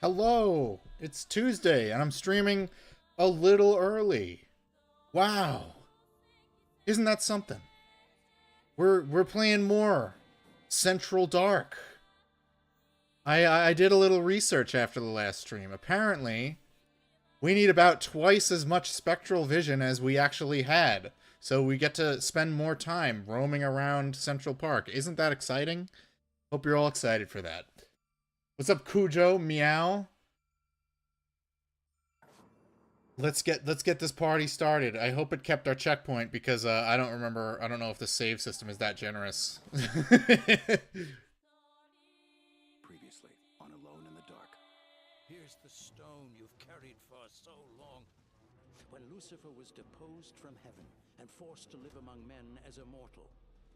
Hello, it's Tuesday, and I'm streaming a little early. Wow, isn't that something? We're playing more Central Dark. I did a little research after the last stream. Apparently, we need about twice as much spectral vision as we actually had, so we get to spend more time roaming around Central Park. Isn't that exciting? Hope you're all excited for that. What's up, Cujo? Meow. Let's get this party started. I hope it kept our checkpoint because I don't know if the save system is that generous. Previously on Alone in the Dark. Here's the stone you've carried for so long. When Lucifer was deposed from heaven and forced to live among men as a mortal,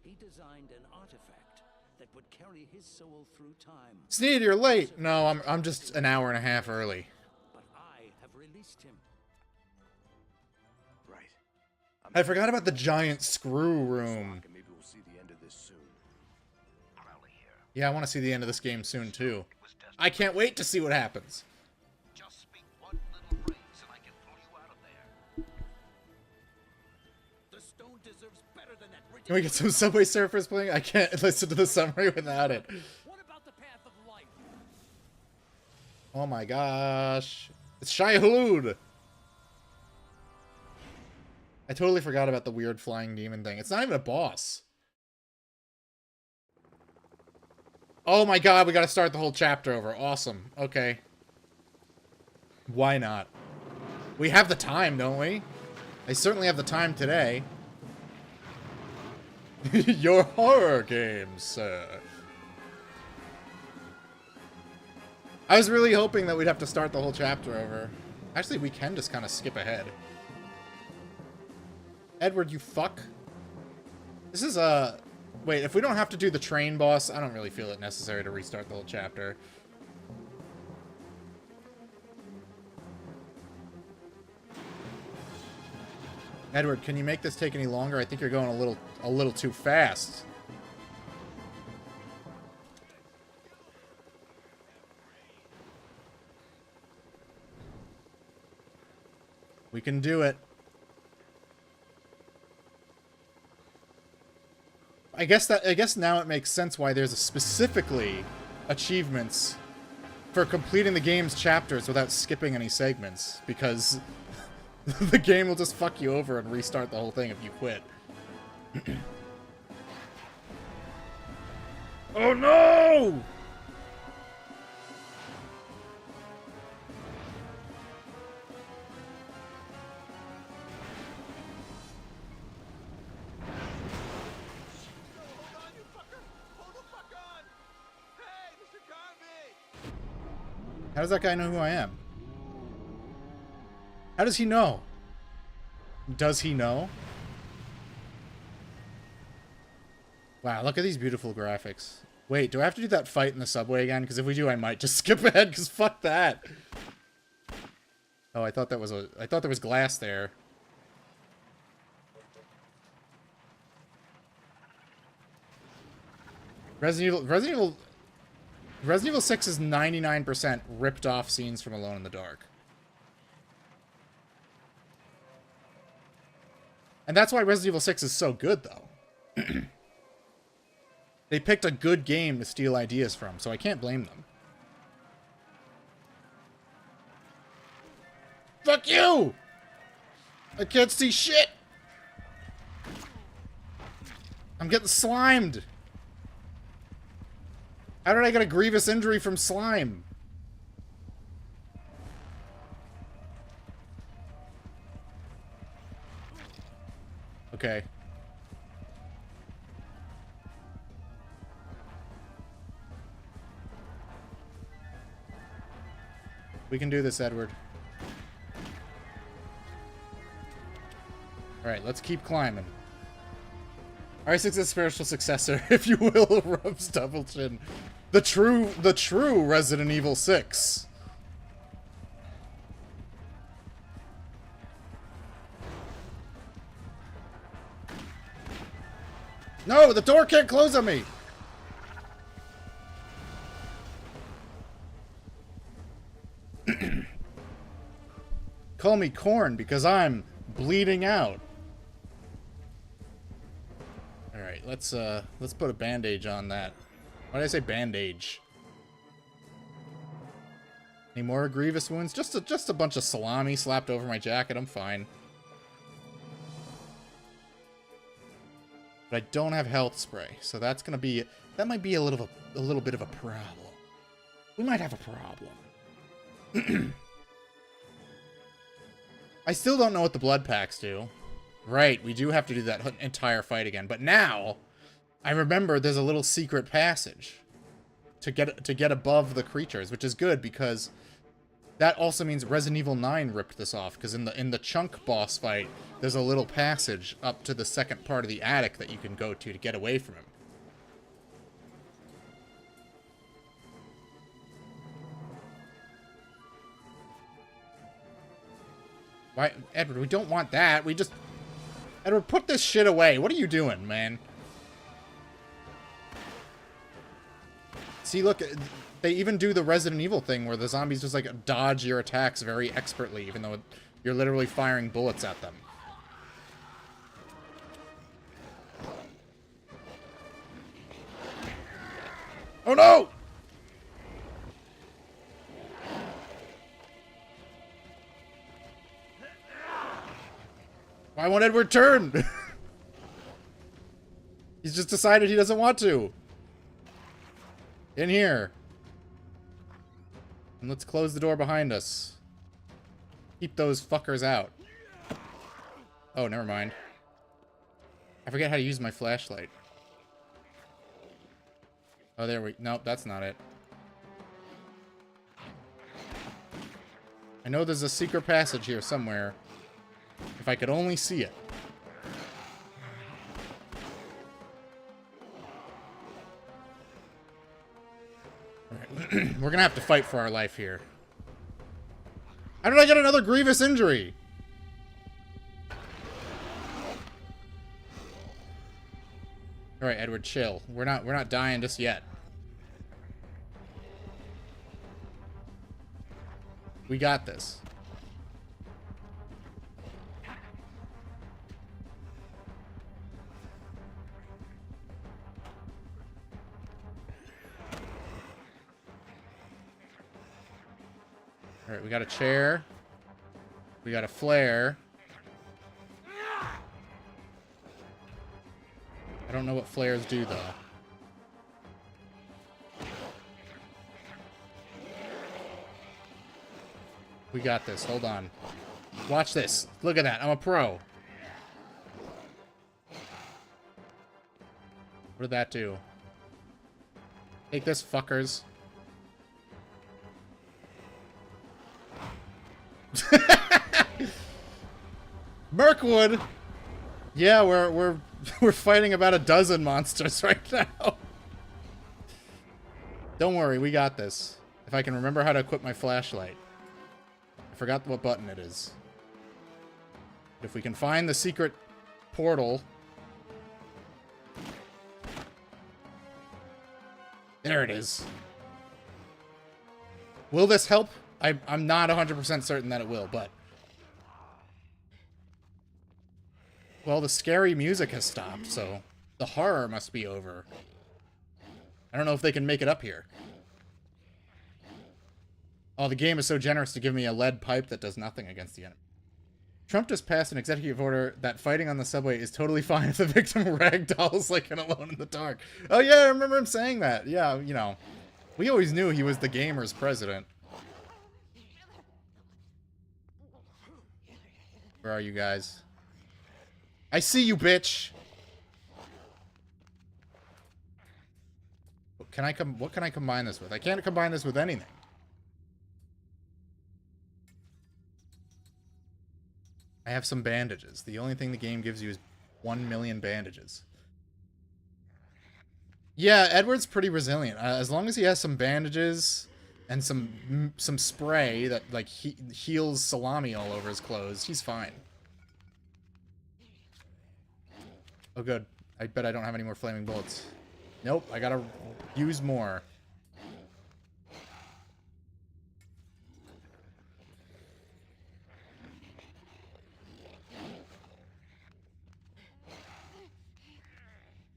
he designed an artifact that would carry his soul through time. Sneed, you're late. No, I'm just an hour and a half early. But I have released him. Right. I forgot about the giant screw room. Maybe we'll see the end of this soon. Yeah, I want to see the end of this game soon too. I can't wait to see what happens. Just speak one little phrase and I can pull you out of there. The stone deserves better than that. Can we get some Subway Surfers playing? I can't listen to the summary without it. What about the path of life? Oh my gosh. It's Shai Hulud! I totally forgot about the weird flying demon thing. It's not even a boss. Oh my god, we gotta start the whole chapter over. Awesome. Okay. Why not? We have the time, don't we? I certainly have the time today. Your horror games, sir. I was really hoping that we'd have to start the whole chapter over. Actually, we can just kind of skip ahead. Edward, you fuck. This is a... Wait, if we don't have to do the train boss, I don't really feel it necessary to restart the whole chapter. Edward, can you make this take any longer? I think you're going a little too fast. We can do it. I guess now it makes sense why there's specifically achievements for completing the game's chapters without skipping any segments, because the game will just fuck you over and restart the whole thing if you quit. Oh no! How does that guy know who I am? How does he know? Does he know? Wow, look at these beautiful graphics. Wait, do I have to do that fight in the subway again? Because if we do, I might just skip ahead, because fuck that. Oh, I thought that was I thought there was glass there. Resident Evil 6 is 99% ripped off scenes from Alone in the Dark. And that's why Resident Evil 6 is so good, though. They picked a good game to steal ideas from, so I can't blame them. Fuck you! I can't see shit! I'm getting slimed! How did I get a grievous injury from slime? Okay. We can do this, Edward. Alright, let's keep climbing. R6 is a spiritual successor, if you will, of Rub's Double Chin. The true Resident Evil 6. No, the door can't close on me! Call me Corn because I'm bleeding out. Alright, let's put a bandage on that. Why did I say bandage? Any more grievous wounds? Just a bunch of salami slapped over my jacket. I'm fine. But I don't have health spray, so that might be a little bit of a problem. We might have a problem. I still don't know what the blood packs do. Right, we do have to do that entire fight again. But now, I remember there's a little secret passage to get above the creatures, which is good because that also means Resident Evil 9 ripped this off. Because in the chunk boss fight, there's a little passage up to the second part of the attic that you can go to get away from him. Why, Edward, we don't want that. We just... Edward, put this shit away. What are you doing, man? See, look, they even do the Resident Evil thing where the zombies just, like, dodge your attacks very expertly, even though you're literally firing bullets at them. Oh, no! Why won't Edward turn? He's just decided he doesn't want to. In here. And let's close the door behind us. Keep those fuckers out. Oh, never mind. I forget how to use my flashlight. Oh, there we... Nope, that's not it. I know there's a secret passage here somewhere. If I could only see it. Alright. We're gonna have to fight for our life here. How did I get another grievous injury? Alright, Edward, chill. We're not dying just yet. We got this. Alright, we got a chair. We got a flare. I don't know what flares do, though. We got this. Hold on. Watch this. Look at that. I'm a pro. What did that do? Take this, fuckers. Mirkwood! Yeah, we're we're fighting about a dozen monsters right now. Don't worry, we got this. If I can remember how to equip my flashlight. I forgot what button it is. But if we can find the secret portal... There it is. Will this help? I'm not 100% certain that it will, but... Well, the scary music has stopped, so the horror must be over. I don't know if they can make it up here. Oh, the game is so generous to give me a lead pipe that does nothing against the enemy. Trump just passed an executive order that fighting on the subway is totally fine if the victim ragdolls like an Alone in the Dark. Oh yeah, I remember him saying that. Yeah, you know, we always knew he was the gamers' president. Where are you guys? I see you, bitch! What can I combine this with? I can't combine this with anything. I have some bandages. The only thing the game gives you is 1 million bandages. Yeah, Edward's pretty resilient. As long as he has some bandages and some spray that like heals salami all over his clothes, he's fine. Oh, good. I bet I don't have any more flaming bullets. Nope, I gotta use more.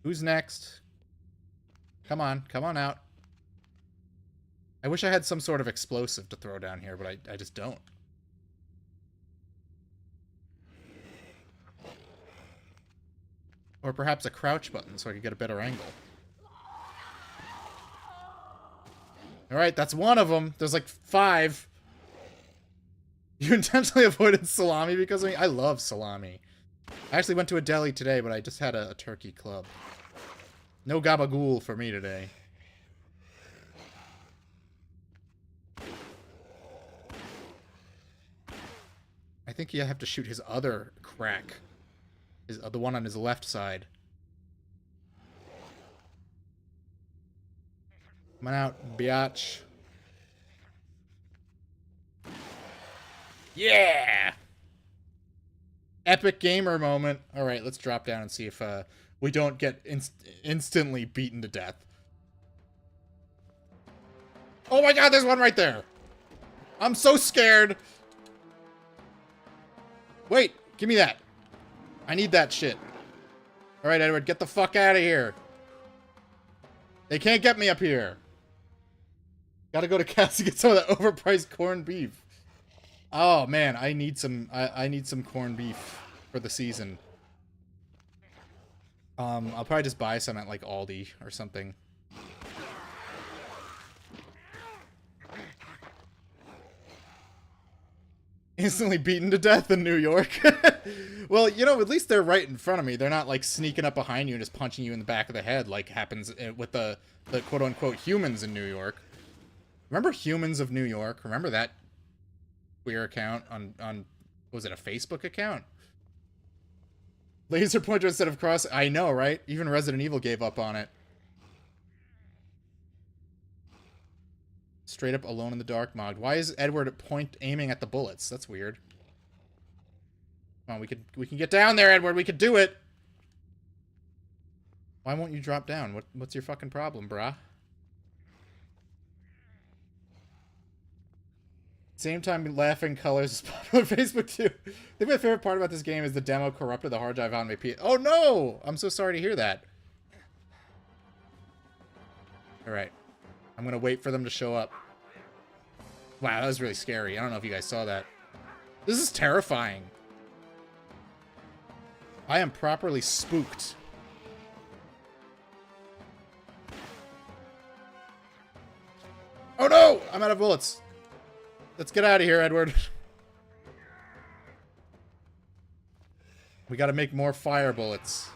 Who's next? Come on out. I wish I had some sort of explosive to throw down here, but I just don't. Or perhaps a crouch button so I could get a better angle. Alright, that's one of them. There's like 5. You intentionally avoided salami because of me? I love salami. I actually went to a deli today, but I just had a turkey club. No gabagool for me today. I think you have to shoot his other crack. The one on his left side. Come on out, biatch. Yeah! Epic gamer moment. Alright, let's drop down and see if we don't get instantly beaten to death. Oh my god, there's one right there! I'm so scared! Wait, give me that. I need that shit. Alright, Edward, get the fuck out of here. They can't get me up here. Gotta go to Cass to get some of that overpriced corned beef. Oh man, I need some corned beef for the season. I'll probably just buy some at like Aldi or something. Instantly beaten to death in New York. Well, you know, at least they're right in front of me. They're not like sneaking up behind you and just punching you in the back of the head like happens with the quote-unquote humans in New York. Remember Humans of New York? Remember that queer account on was it a Facebook account? Laser pointer instead of cross. I know, right? Even Resident Evil gave up on it. Straight up Alone in the Dark mod. Why is Edward aiming at the bullets? That's weird. Come on, we can get down there, Edward. We could do it. Why won't you drop down? What's your fucking problem, brah? Same time, laughing colors is popular on Facebook too. I think my favorite part about this game is the demo corrupted the hard drive on my PS. Oh no! I'm so sorry to hear that. Alright. I'm gonna wait for them to show up. Wow, that was really scary. I don't know if you guys saw that. This is terrifying. I am properly spooked. Oh no! I'm out of bullets. Let's get out of here, Edward. We gotta make more fire bullets.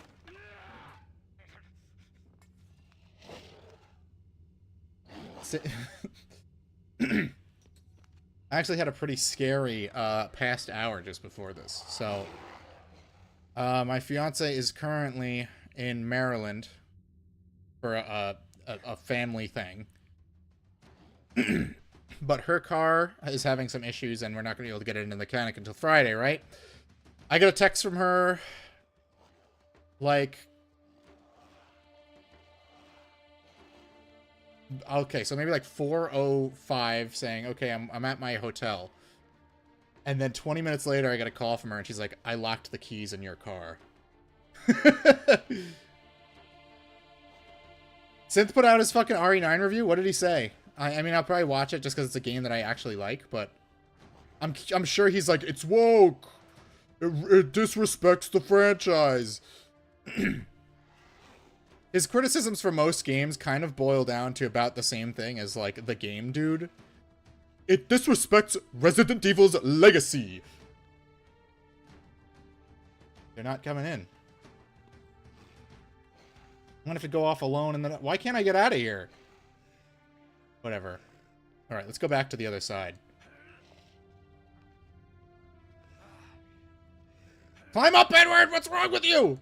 I actually had a pretty scary past hour just before this. So, my fiance is currently in Maryland for a family thing. But her car is having some issues, and we're not going to be able to get it into the mechanic until Friday, right? I got a text from her, like... Okay, so maybe like 4:05 saying, okay, I'm at my hotel. And then 20 minutes later, I got a call from her, and she's like, I locked the keys in your car. Synth put out his fucking RE9 review. What did he say? I mean, I'll probably watch it just because it's a game that I actually like, but I'm sure he's like, it's woke. It disrespects the franchise. His criticisms for most games kind of boil down to about the same thing as, like, the game dude. It disrespects Resident Evil's legacy. They're not coming in. I'm gonna have to go off alone, and then... Why can't I get out of here? Whatever. Alright, let's go back to the other side. Climb up, Edward! What's wrong with you?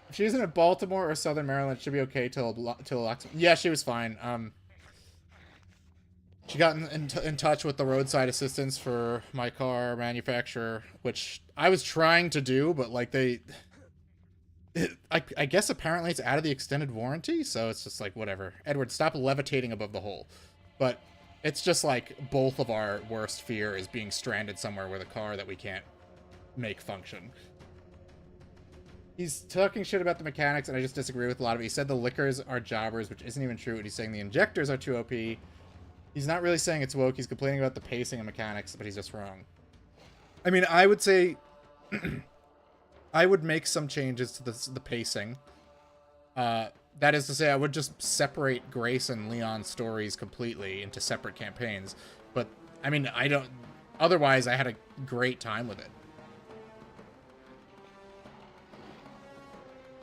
If she isn't at Baltimore or Southern Maryland, she'll be okay till yeah, she was fine. She got in touch with the roadside assistance for my car manufacturer, which I was trying to do, but like I guess apparently it's out of the extended warranty, so it's just like, whatever. Edward, stop levitating above the hole. But it's just like both of our worst fear is being stranded somewhere with a car that we can't make function. He's talking shit about the mechanics, and I just disagree with a lot of it. He said the liquors are jobbers, which isn't even true. And he's saying the injectors are too OP. He's not really saying it's woke. He's complaining about the pacing and mechanics, but he's just wrong. I mean, I would say... I would make some changes to the pacing. That is to say, I would just separate Grace and Leon's stories completely into separate campaigns. But, I mean, I don't... Otherwise, I had a great time with it.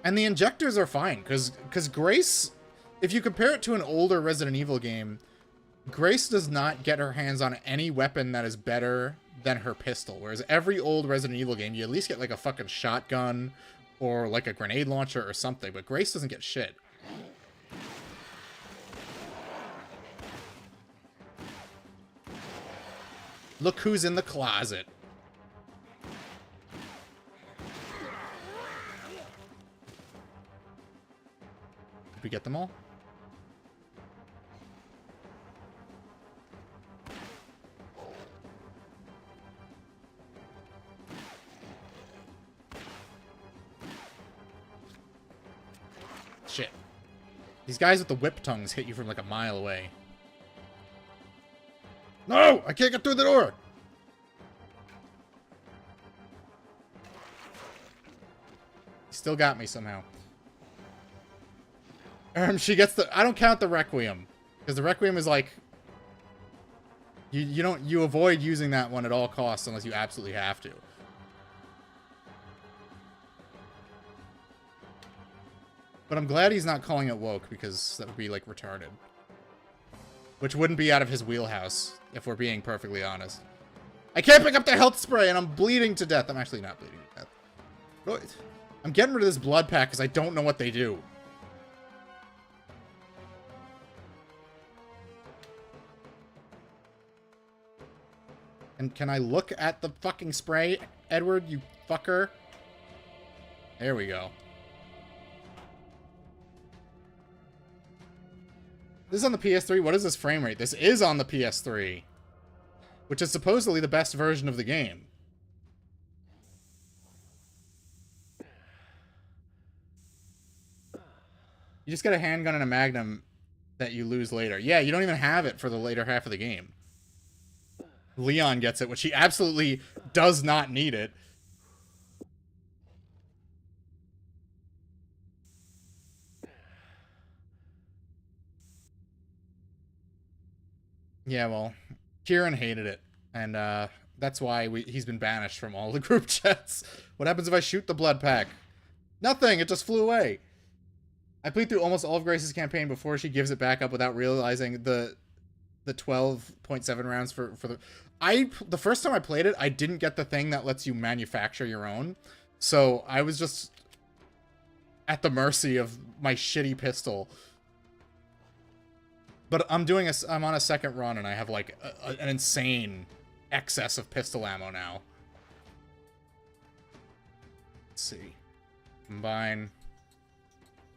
And the injectors are fine, because Grace... If you compare it to an older Resident Evil game, Grace does not get her hands on any weapon that is better than her pistol. Whereas every old Resident Evil game, you at least get like a fucking shotgun or like a grenade launcher or something. But Grace doesn't get shit. Look who's in the closet. Did we get them all? Shit. These guys with the whip tongues hit you from like a mile away. No! I can't get through the door! He still got me somehow. She gets the... I don't count the Requiem. Because the Requiem is like... You avoid using that one at all costs unless you absolutely have to. But I'm glad he's not calling it woke, because that would be, like, retarded. Which wouldn't be out of his wheelhouse, if we're being perfectly honest. I can't pick up the health spray, and I'm bleeding to death. I'm actually not bleeding to death. Really? I'm getting rid of this blood pack, because I don't know what they do. And can I look at the fucking spray, Edward, you fucker? There we go. This is on the PS3. What is this frame rate? This is on the PS3. Which is supposedly the best version of the game. You just get a handgun and a magnum that you lose later. Yeah, you don't even have it for the later half of the game. Leon gets it, which he absolutely does not need it. Yeah, well, Kieran hated it, and that's why he's been banished from all the group chats. What happens if I shoot the blood pack? Nothing, it just flew away. I played through almost all of Grace's campaign before she gives it back up without realizing the the 12.7 rounds for the the first time I played it, I didn't get the thing that lets you manufacture your own. So I was just at the mercy of my shitty pistol. But I'm on a second run and I have like an insane excess of pistol ammo now. Let's see. Combine.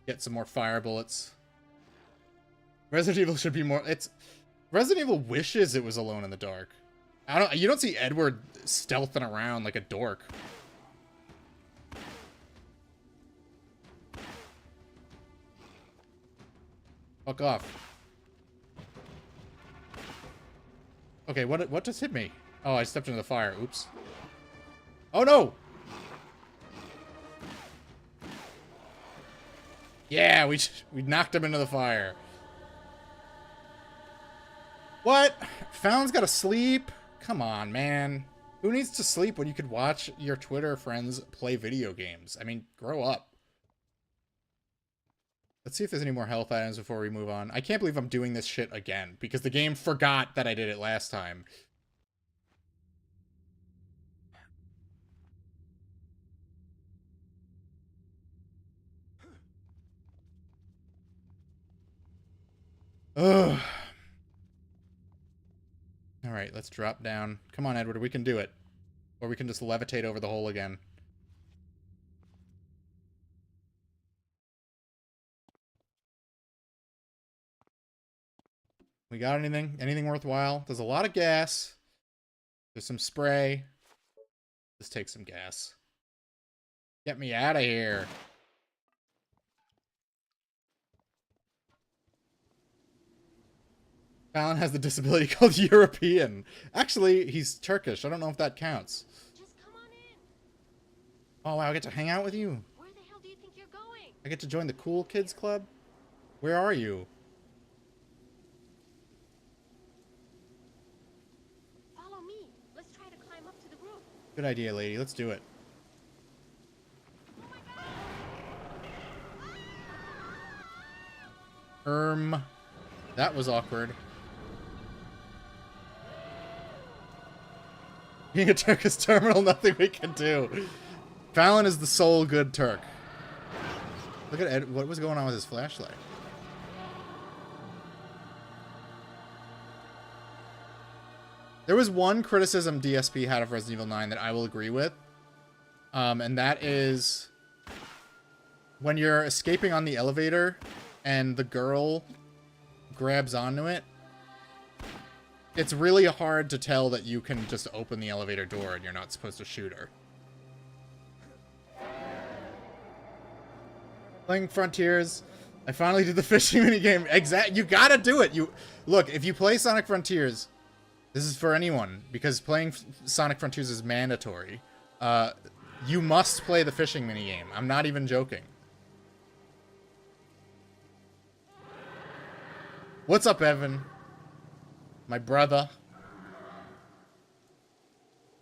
Get some more fire bullets. Resident Evil should be more... Resident Evil wishes it was Alone in the Dark. You don't see Edward stealthing around like a dork. Fuck off. Okay, what just hit me? Oh, I stepped into the fire. Oops. Oh no! Yeah, we knocked him into the fire. What? Fallon's gotta sleep? Come on, man. Who needs to sleep when you could watch your Twitter friends play video games? I mean, grow up. Let's see if there's any more health items before we move on. I can't believe I'm doing this shit again, because the game forgot that I did it last time. Ugh. Alright, let's drop down. Come on, Edward, we can do it. Or we can just levitate over the hole again. We got anything? Anything worthwhile? There's a lot of gas. There's some spray. Let's take some gas. Get me out of here. Fallon has the disability called European. Actually, he's Turkish. I don't know if that counts. Just come on in. Oh, wow, I get to hang out with you. Where the hell do you think you're going? I get to join the cool kids club? Where are you? Follow me. Let's try to climb up to the roof. Good idea, lady. Let's do it. Oh my god! That was awkward. Being a Turkish terminal, nothing we can do. Fallon is the sole good Turk. Look at Ed. What was going on with his flashlight? There was one criticism DSP had of Resident Evil 9 that I will agree with. And that is when you're escaping on the elevator and the girl grabs onto it, it's really hard to tell that you can just open the elevator door and you're not supposed to shoot her. Playing Frontiers, I finally did the fishing minigame. You gotta do it. Look, if you play Sonic Frontiers, this is for anyone, because playing Sonic Frontiers is mandatory. You must play the fishing minigame. I'm not even joking. What's up, Evan? My brother.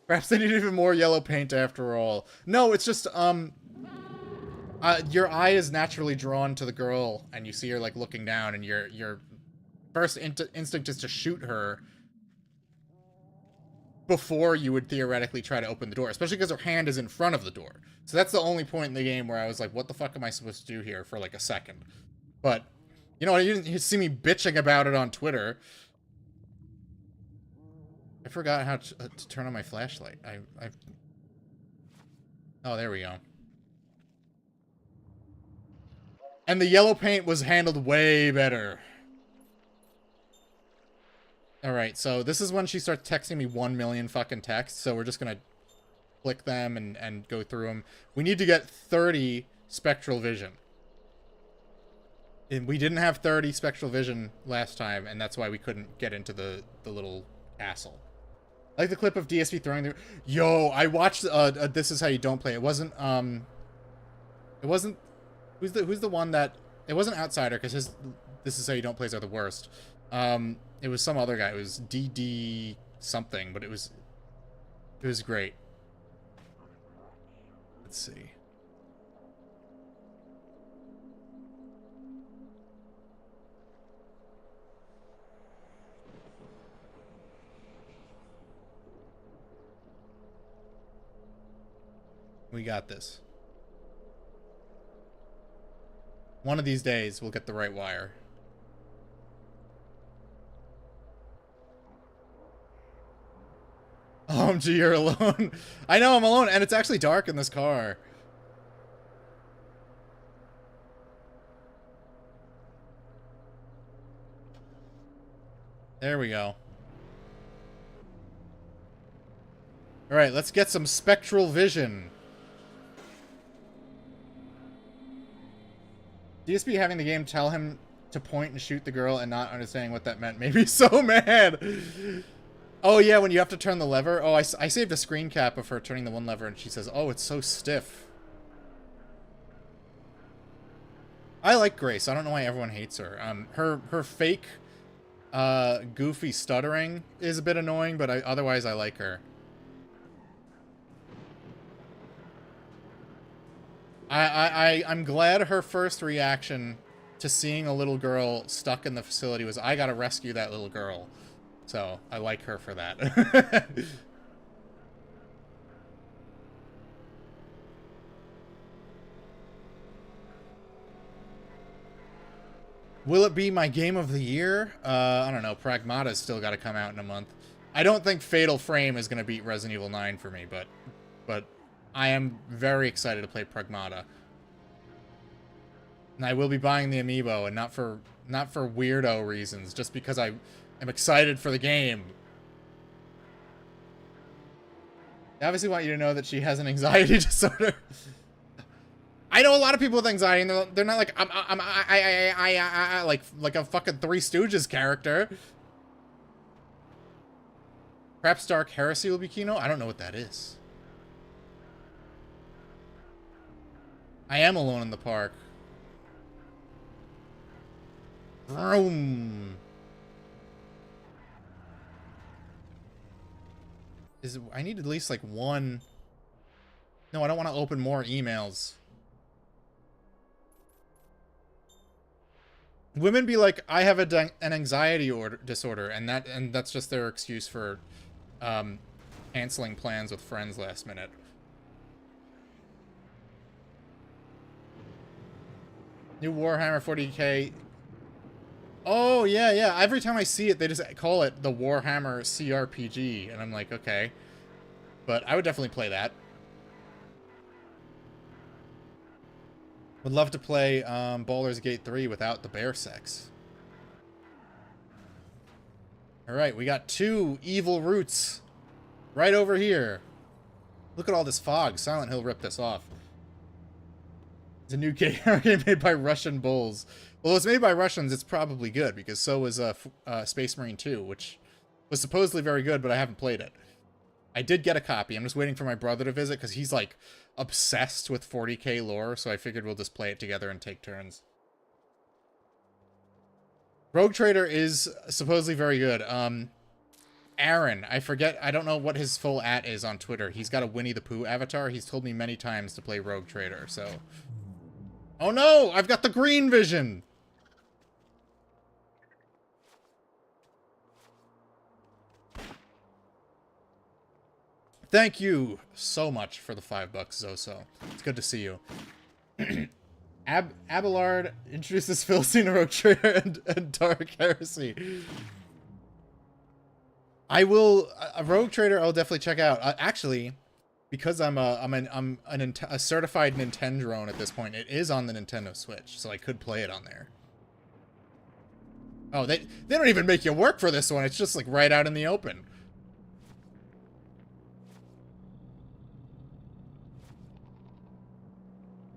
Perhaps they need even more yellow paint after all. No, it's just, your eye is naturally drawn to the girl, and you see her, like, looking down, and your first instinct is to shoot her before you would theoretically try to open the door, especially because her hand is in front of the door. So that's the only point in the game where I was like, what the fuck am I supposed to do here for, like, a second? But, you know what, you didn't see me bitching about it on Twitter. I forgot how to turn on my flashlight. Oh, there we go. And the yellow paint was handled way better. Alright, so this is when she starts texting me 1 million fucking texts, so we're just gonna click them and go through them. We need to get 30 spectral vision. And we didn't have 30 spectral vision last time, and that's why we couldn't get into the little castle. I like the clip of DSP throwing the... Yo, I watched This Is How You Don't Play. It wasn't... Who's the one that... It wasn't Outsider, because his This Is How You Don't Plays are the worst. It was some other guy. It was DD something, but it was great. Let's see. We got this. One of these days, we'll get the right wire. OMG, you're alone. I know I'm alone, and it's actually dark in this car. There we go. Alright, let's get some spectral vision. DSP having the game tell him to point and shoot the girl and not understanding what that meant made me so mad. Oh yeah, when you have to turn the lever. Oh, I saved a screen cap of her turning the one lever and she says, oh, it's so stiff. I like Grace. I don't know why everyone hates her. Her fake, goofy stuttering is a bit annoying, but otherwise I like her. I'm glad her first reaction to seeing a little girl stuck in the facility was, I gotta rescue that little girl. So, I like her for that. Will it be my game of the year? I don't know. Pragmata's still got to come out in a month. I don't think Fatal Frame is going to beat Resident Evil 9 for me, but I am very excited to play Pragmata. And I will be buying the amiibo, and not for weirdo reasons, just because I am excited for the game. I obviously want you to know that she has an anxiety disorder. I know a lot of people with anxiety, and they're not like I like a fucking Three Stooges character. Perhaps Dark Heresy will be Kino. I don't know what that is. I am alone in the park. Vroom. I need at least like one. No, I don't want to open more emails. Women be like, I have an anxiety disorder, and that's just their excuse for canceling plans with friends last minute. New Warhammer 40k. Oh, yeah, yeah. Every time I see it, they just call it the Warhammer CRPG, and I'm like, okay. But I would definitely play that. Would love to play Baldur's Gate 3 without the bear sex. Alright, we got 2 evil roots right over here. Look at all this fog. Silent Hill ripped this off. It's a new game made by Russian bulls. Well, it's made by Russians, it's probably good, because so was Space Marine 2, which was supposedly very good, but I haven't played it. I did get a copy. I'm just waiting for my brother to visit, because he's, like, obsessed with 40k lore, so I figured we'll just play it together and take turns. Rogue Trader is supposedly very good. Aaron, I don't know what his full @ is on Twitter. He's got a Winnie the Pooh avatar. He's told me many times to play Rogue Trader, so... Oh no! I've got the green vision! Thank you so much for the $5, Zoso. It's good to see you. Abelard introduces Philistine Rogue Trader and Dark Heresy. I will a Rogue Trader. I'll definitely check out. Actually, because I'm a certified Nintendrone at this point, it is on the Nintendo Switch, so I could play it on there. Oh, they don't even make you work for this one. It's just like right out in the open.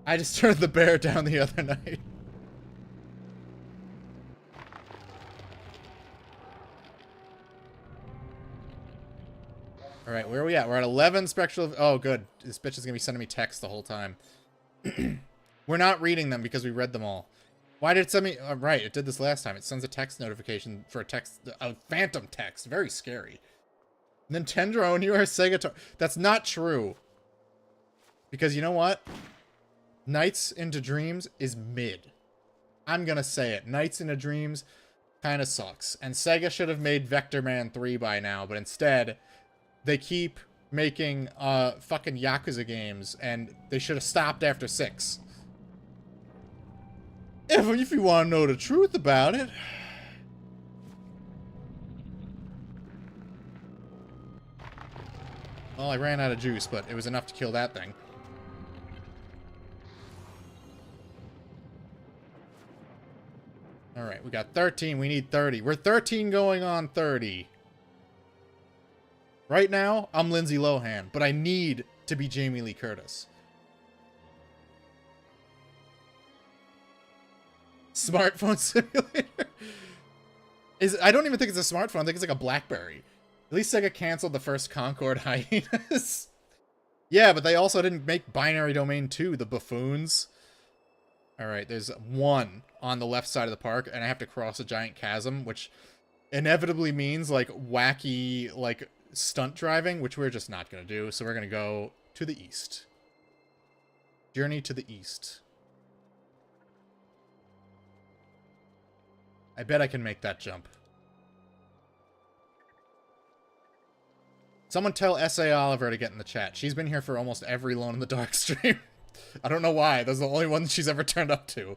I just turned the bear down the other night. Alright, where are we at? We're at 11 spectral... Oh, good. This bitch is going to be sending me texts the whole time. We're not reading them because we read them all. Why did it send me... right, it did this last time. It sends a text notification for a phantom text. Very scary. Nintendrone, you are a Sega... That's not true. Because you know what? Nights into Dreams is mid. I'm gonna say it. Nights into Dreams kind of sucks. And Sega should have made Vector Man 3 by now, but instead, they keep making fucking Yakuza games, and they should have stopped after 6. If you want to know the truth about it. Well, I ran out of juice, but it was enough to kill that thing. Alright, we got 13. We need 30. We're 13 going on 30. Right now, I'm Lindsay Lohan, but I need to be Jamie Lee Curtis. Smartphone simulator? I don't even think it's a smartphone. I think it's like a BlackBerry. At least Sega canceled the first Concord Hyenas. Yeah, but they also didn't make Binary Domain 2, the buffoons. Alright, there's one on the left side of the park, and I have to cross a giant chasm, which inevitably means, like, wacky, like, stunt driving, which we're just not going to do. So we're going to go to the east. Journey to the east. I bet I can make that jump. Someone tell S.A. Oliver to get in the chat. She's been here for almost every Alone in the Dark stream. I don't know why. Those are the only ones she's ever turned up to.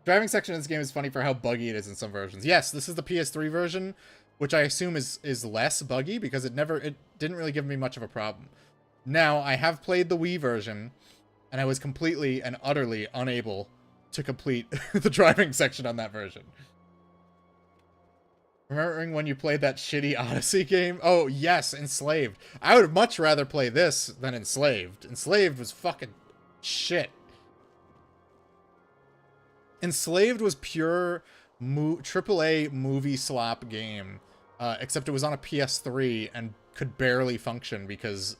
Driving section in this game is funny for how buggy it is in some versions. Yes, this is the PS3 version, which I assume is less buggy because it didn't really give me much of a problem. Now, I have played the Wii version, and I was completely and utterly unable to complete the driving section on that version. Remembering when you played that shitty Odyssey game? Oh, yes, Enslaved. I would much rather play this than Enslaved. Enslaved was fucking shit. Enslaved was pure AAA movie slop game, except it was on a PS3 and could barely function because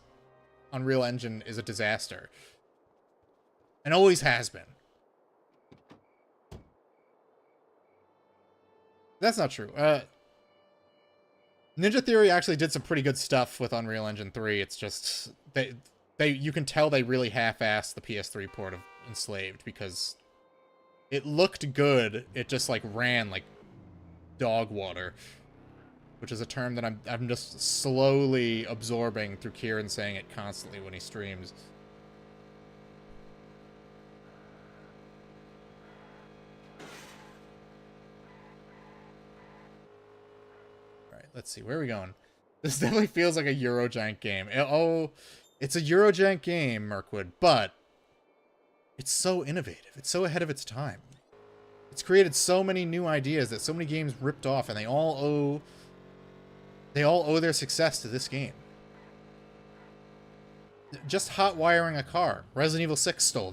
Unreal Engine is a disaster. And always has been. That's not true. Ninja Theory actually did some pretty good stuff with Unreal Engine 3. It's just you can tell they really half-assed the PS3 port of Enslaved because it looked good. It just like ran like dog water, which is a term that I'm just slowly absorbing through Kieran saying it constantly when he streams. Let's see, where are we going? This definitely feels like a Eurojank game. Oh, it's a Eurojank game, Mirkwood, but it's so innovative. It's so ahead of its time. It's created so many new ideas that so many games ripped off, and they all owe their success to this game. Just hot wiring a car. Resident Evil 6 stole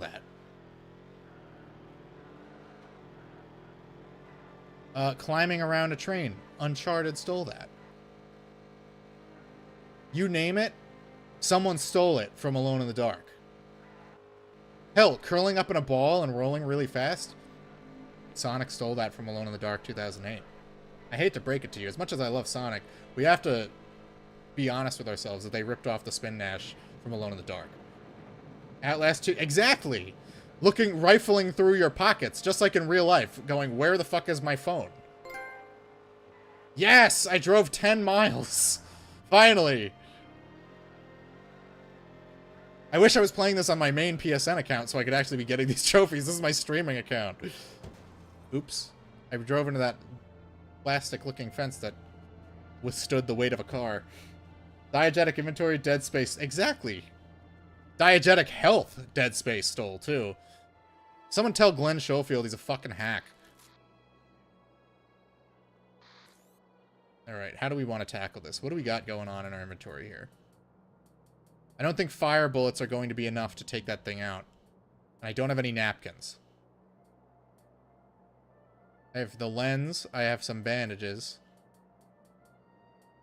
that. Climbing around a train. Uncharted stole that. You name it, someone stole it from Alone in the Dark. Hell, curling up in a ball and rolling really fast? Sonic stole that from Alone in the Dark 2008. I hate to break it to you. As much as I love Sonic, we have to be honest with ourselves that they ripped off the Spin Dash from Alone in the Dark. Outlast 2... Exactly! Rifling through your pockets, just like in real life, going, where the fuck is my phone? Yes! I drove 10 miles! Finally! I wish I was playing this on my main PSN account so I could actually be getting these trophies. This is my streaming account. Oops. I drove into that plastic-looking fence that withstood the weight of a car. Diegetic inventory, Dead Space. Exactly! Diegetic health, Dead Space stole, too. Someone tell Glenn Schofield he's a fucking hack. Alright, how do we want to tackle this? What do we got going on in our inventory here? I don't think fire bullets are going to be enough to take that thing out. And I don't have any napkins. I have the lens. I have some bandages.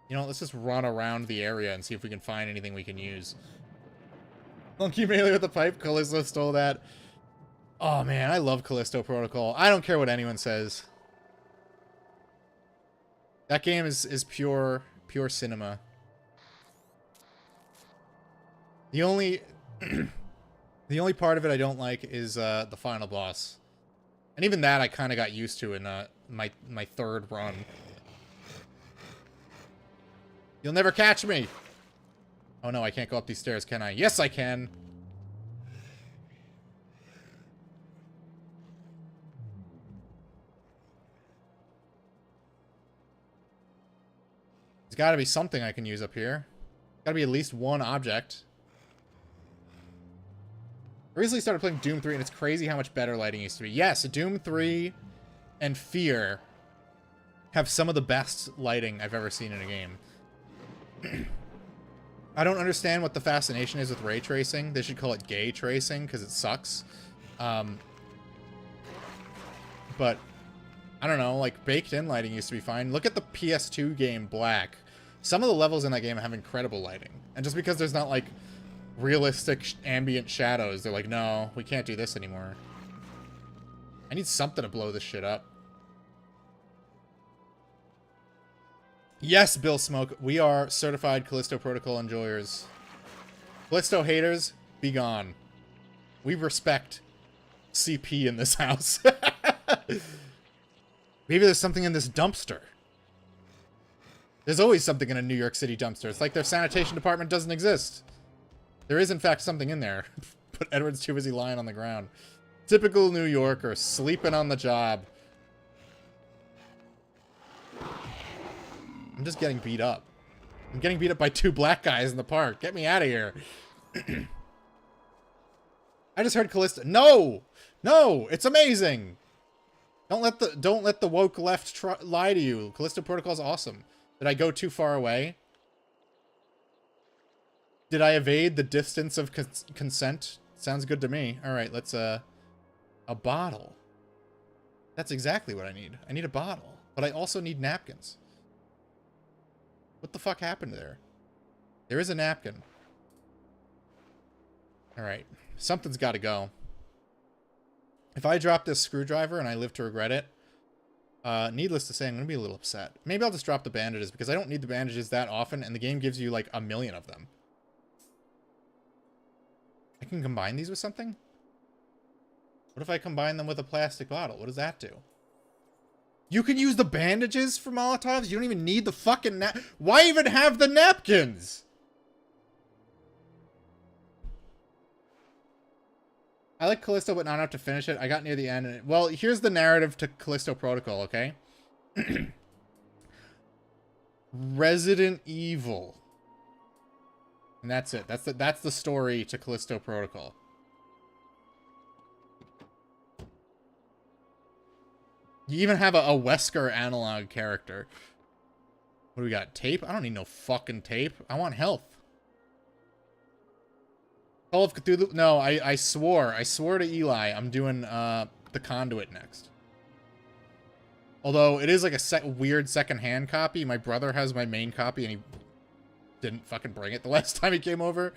You know, let's just run around the area and see if we can find anything we can use. Monkey Melee with the pipe. Callisto stole that. Oh, man, I love Callisto Protocol. I don't care what anyone says. That game is pure cinema. The only part of it I don't like is the final boss. And even that I kind of got used to in my third run. You'll never catch me! Oh no, I can't go up these stairs, can I? Yes, I can! There's gotta be something I can use up here. Gotta be at least one object. I recently started playing Doom 3, and it's crazy how much better lighting used to be. Yes, Doom 3 and Fear have some of the best lighting I've ever seen in a game. I don't understand what the fascination is with ray tracing. They should call it gay tracing, because it sucks. But, I don't know, like, baked-in lighting used to be fine. Look at the PS2 game, Black. Some of the levels in that game have incredible lighting. And just because there's not, like, realistic ambient shadows, they're like, no, we can't do this anymore. I need something to blow this shit up. Yes, Bill Smoke, we are certified Callisto Protocol enjoyers. Callisto haters, be gone. We respect CP in this house. Maybe there's something in this dumpster. There's always something in a New York City dumpster. It's like their sanitation department doesn't exist. There is, in fact, something in there. But Edward's too busy lying on the ground. Typical New Yorker, sleeping on the job. I'm just getting beat up. I'm getting beat up by two black guys in the park. Get me out of here. I just heard Callisto. No! No! It's amazing! Don't let the woke left lie to you. Callisto Protocol is awesome. Did I go too far away? Did I evade the distance of consent? Sounds good to me. Alright, let's, a bottle. That's exactly what I need. I need a bottle. But I also need napkins. What the fuck happened there? There is a napkin. Alright. Something's gotta go. If I drop this screwdriver and I live to regret it, needless to say, I'm gonna be a little upset. Maybe I'll just drop the bandages, because I don't need the bandages that often, and the game gives you, like, 1,000,000 of them. I can combine these with something? What if I combine them with a plastic bottle? What does that do? You can use the bandages for Molotovs? You don't even need the fucking Why even have the napkins? I like Callisto, but not enough to finish it. I got near the end. And well, here's the narrative to Callisto Protocol, okay? Resident Evil. And that's it. That's the story to Callisto Protocol. You even have a Wesker analog character. What do we got? Tape? I don't need no fucking tape. I want health. Call of Cthulhu? No, I swore. I swore to Eli I'm doing the Conduit next. Although it is like a weird second-hand copy. My brother has my main copy and he didn't fucking bring it the last time he came over.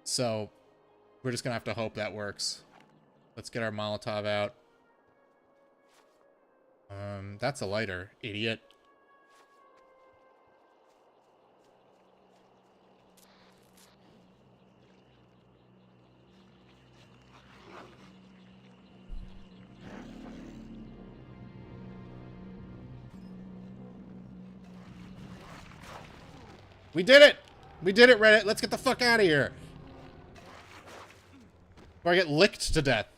So we're just gonna have to hope that works. Let's get our Molotov out. That's a lighter, idiot. We did it! We did it, Reddit! Let's get the fuck out of here! Or I get licked to death.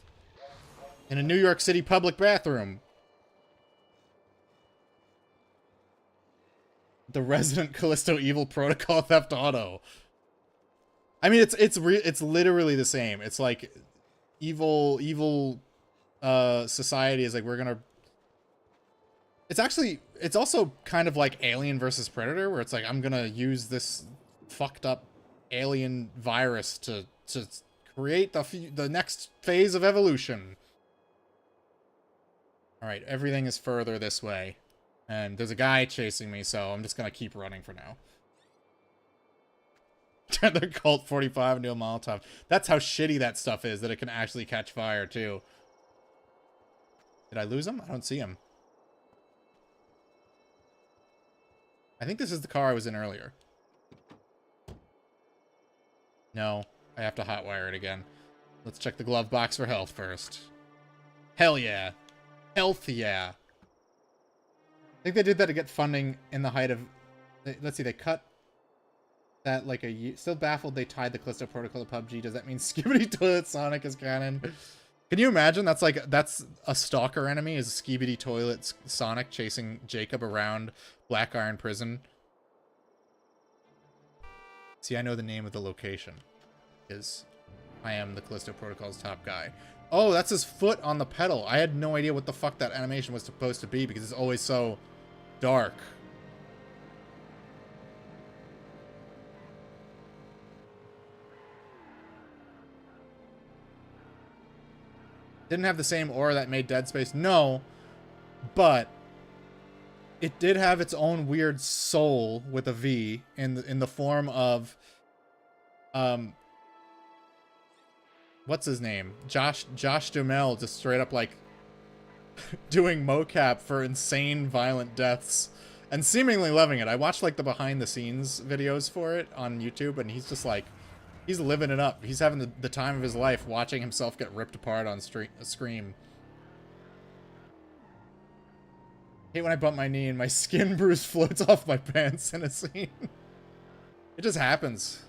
In a New York City public bathroom. The Resident Callisto Evil Protocol Theft Auto. I mean, it's literally the same. It's like evil society is like, we're gonna. It's also kind of like Alien versus Predator, where it's like, I'm gonna use this fucked up alien virus to create the next phase of evolution. All right, everything is further this way. And there's a guy chasing me, so I'm just gonna keep running for now. Turn the Colt 45 into a Molotov. That's how shitty that stuff is, that it can actually catch fire, too. Did I lose him? I don't see him. I think this is the car I was in earlier. No, I have to hotwire it again. Let's check the glove box for health first. Hell yeah. Health yeah. I think they did that to get funding in the height of... Let's see, they cut that like still baffled they tied the Callisto Protocol to PUBG. Does that mean Skibidi Toilet Sonic is canon? Can you imagine? That's a stalker enemy is Skibidi Toilet Sonic chasing Jacob around Black Iron Prison. See, I know the name of the location. I am the Callisto Protocol's top guy. Oh, that's his foot on the pedal. I had no idea what the fuck that animation was supposed to be because it's always so dark. Didn't have the same aura that made Dead Space. No, but it did have its own weird soul with a V in the form of what's his name? Josh Duhamel just straight up like doing mocap for insane violent deaths and seemingly loving it. I watched like the behind the scenes videos for it on YouTube and he's just like he's living it up. He's having the time of his life watching himself get ripped apart on Scream. Hate when I bump my knee and my skin bruise floats off my pants in a scene. It just happens.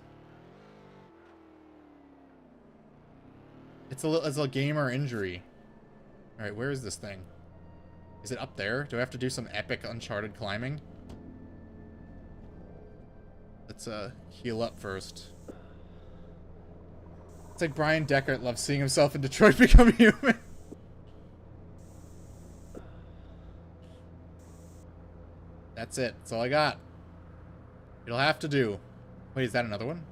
It's a gamer injury. Alright, where is this thing? Is it up there? Do I have to do some epic Uncharted climbing? Let's heal up first. It's like Brian Deckert loves seeing himself in Detroit Become Human. That's it. That's all I got. It'll have to do. Wait, is that another one?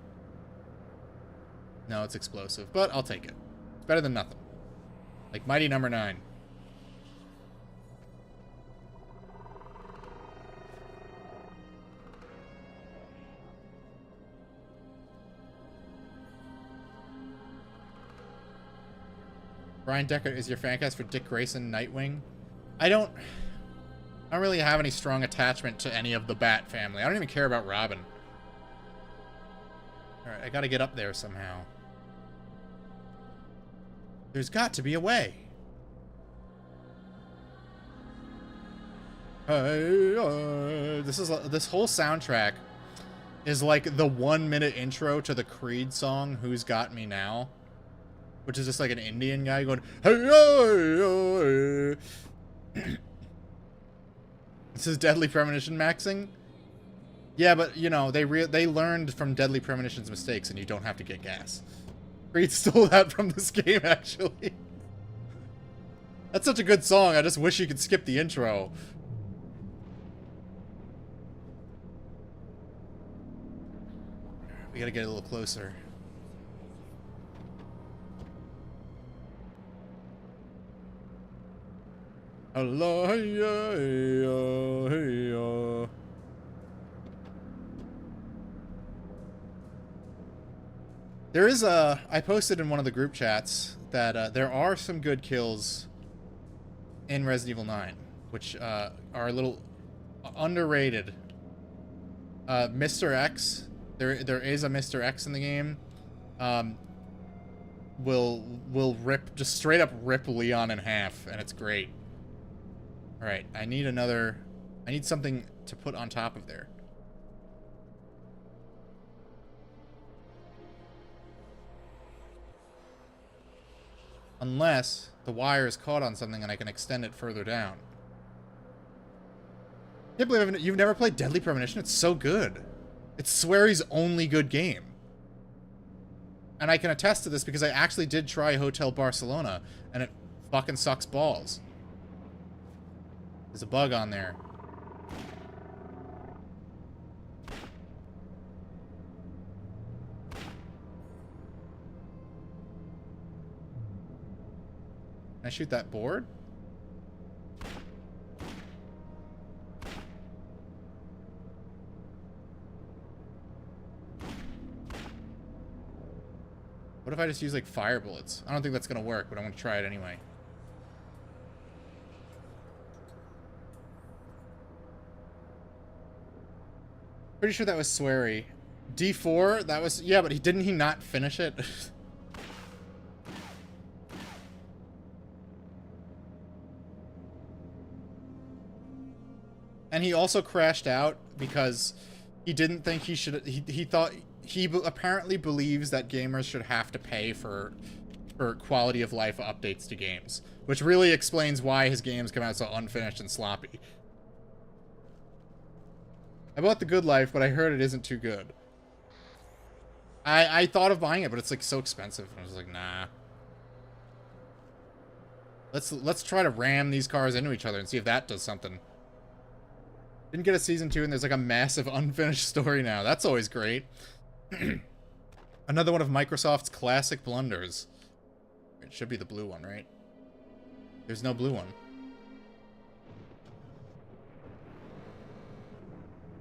No, it's explosive, but I'll take it. It's better than nothing. Like Mighty Number 9. Brian Deckert is your fan cast for Dick Grayson, Nightwing. I don't really have any strong attachment to any of the Bat family. I don't even care about Robin. Alright, I gotta get up there somehow. There's got to be a way. This whole soundtrack is like the 1 minute intro to the Creed song "Who's Got Me Now," which is just like an Indian guy going, hey. This is Deadly Premonition maxing. Yeah, but you know they learned from Deadly Premonition's mistakes, and you don't have to get gas. Creed stole that from this game, actually. That's such a good song. I just wish you could skip the intro. We gotta get a little closer. Allah, hey, there is I posted in one of the group chats that there are some good kills in Resident Evil 9, which are a little underrated. Mr. X, there is a Mr. X in the game. Will just straight up rip Leon in half, and it's great. All right, I need something to put on top of there. Unless the wire is caught on something and I can extend it further down. I can't believe you've never played Deadly Premonition. It's so good. It's Swery's only good game. And I can attest to this because I actually did try Hotel Barcelona, and it fucking sucks balls. There's a bug on there. Can I shoot that board? What if I just use like fire bullets? I don't think that's gonna work, but I'm gonna try it anyway. Pretty sure that was Swery. D4, that was, yeah, but didn't he not finish it? And he also crashed out because he didn't think he should. He thought apparently believes that gamers should have to pay for quality of life updates to games, which really explains why his games come out so unfinished and sloppy. I bought The Good Life, but I heard it isn't too good. I thought of buying it, but it's like so expensive. I was like, nah. Let's try to ram these cars into each other and see if that does something. Didn't get a season 2, and there's like a massive unfinished story now. That's always great. Another one of Microsoft's classic blunders. It should be the blue one, right? There's no blue one.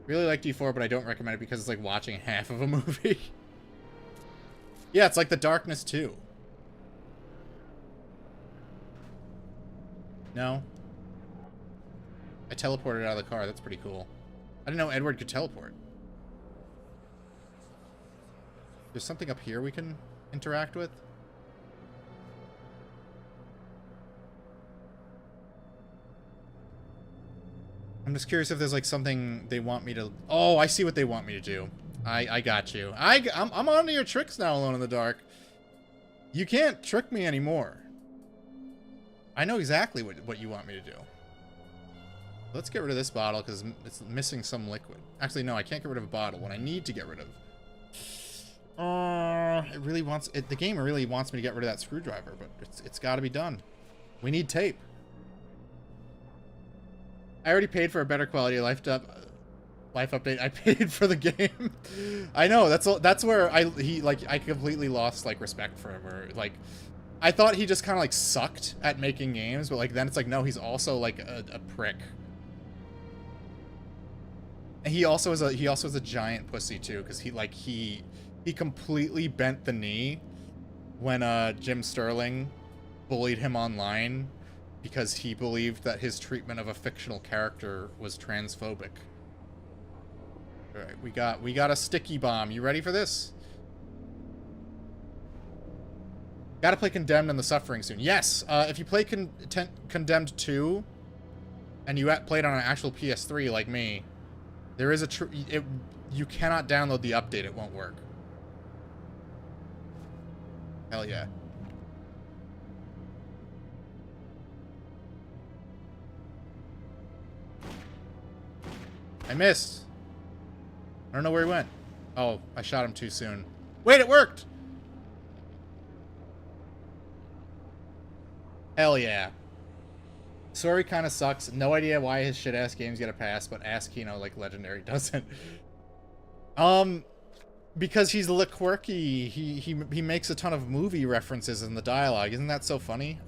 Really like D4, but I don't recommend it because it's like watching half of a movie. Yeah, it's like The Darkness 2. No? I teleported out of the car. That's pretty cool. I didn't know Edward could teleport. There's something up here we can interact with? I'm just curious if there's like something they want me to... Oh, I see what they want me to do. I got you. I'm onto your tricks now, Alone in the Dark. You can't trick me anymore. I know exactly what you want me to do. Let's get rid of this bottle because it's missing some liquid. Actually, no, I can't get rid of a bottle when I need to get rid of. It really wants... the game really wants me to get rid of that screwdriver, but it's got to be done. We need tape. I already paid for a better quality life update. I paid for the game. I know, that's where I completely lost like respect for him, or like I thought he just kind of like sucked at making games, but like then it's like no, he's also like a prick. And he also is a giant pussy too, because he completely bent the knee when Jim Sterling bullied him online because he believed that his treatment of a fictional character was transphobic. All right, we got a sticky bomb. You ready for this? Gotta play Condemned and The Suffering soon. Yes, if you play Condemned 2, and you play it on an actual PS3 like me, there is you cannot download the update. It won't work. Hell yeah. I missed. I don't know where he went. Oh, I shot him too soon. Wait, it worked! Hell yeah. Sorry kind of sucks. No idea why his shit-ass games get a pass, but ask, like Legendary doesn't. Because he's quirky. He makes a ton of movie references in the dialogue. Isn't that so funny?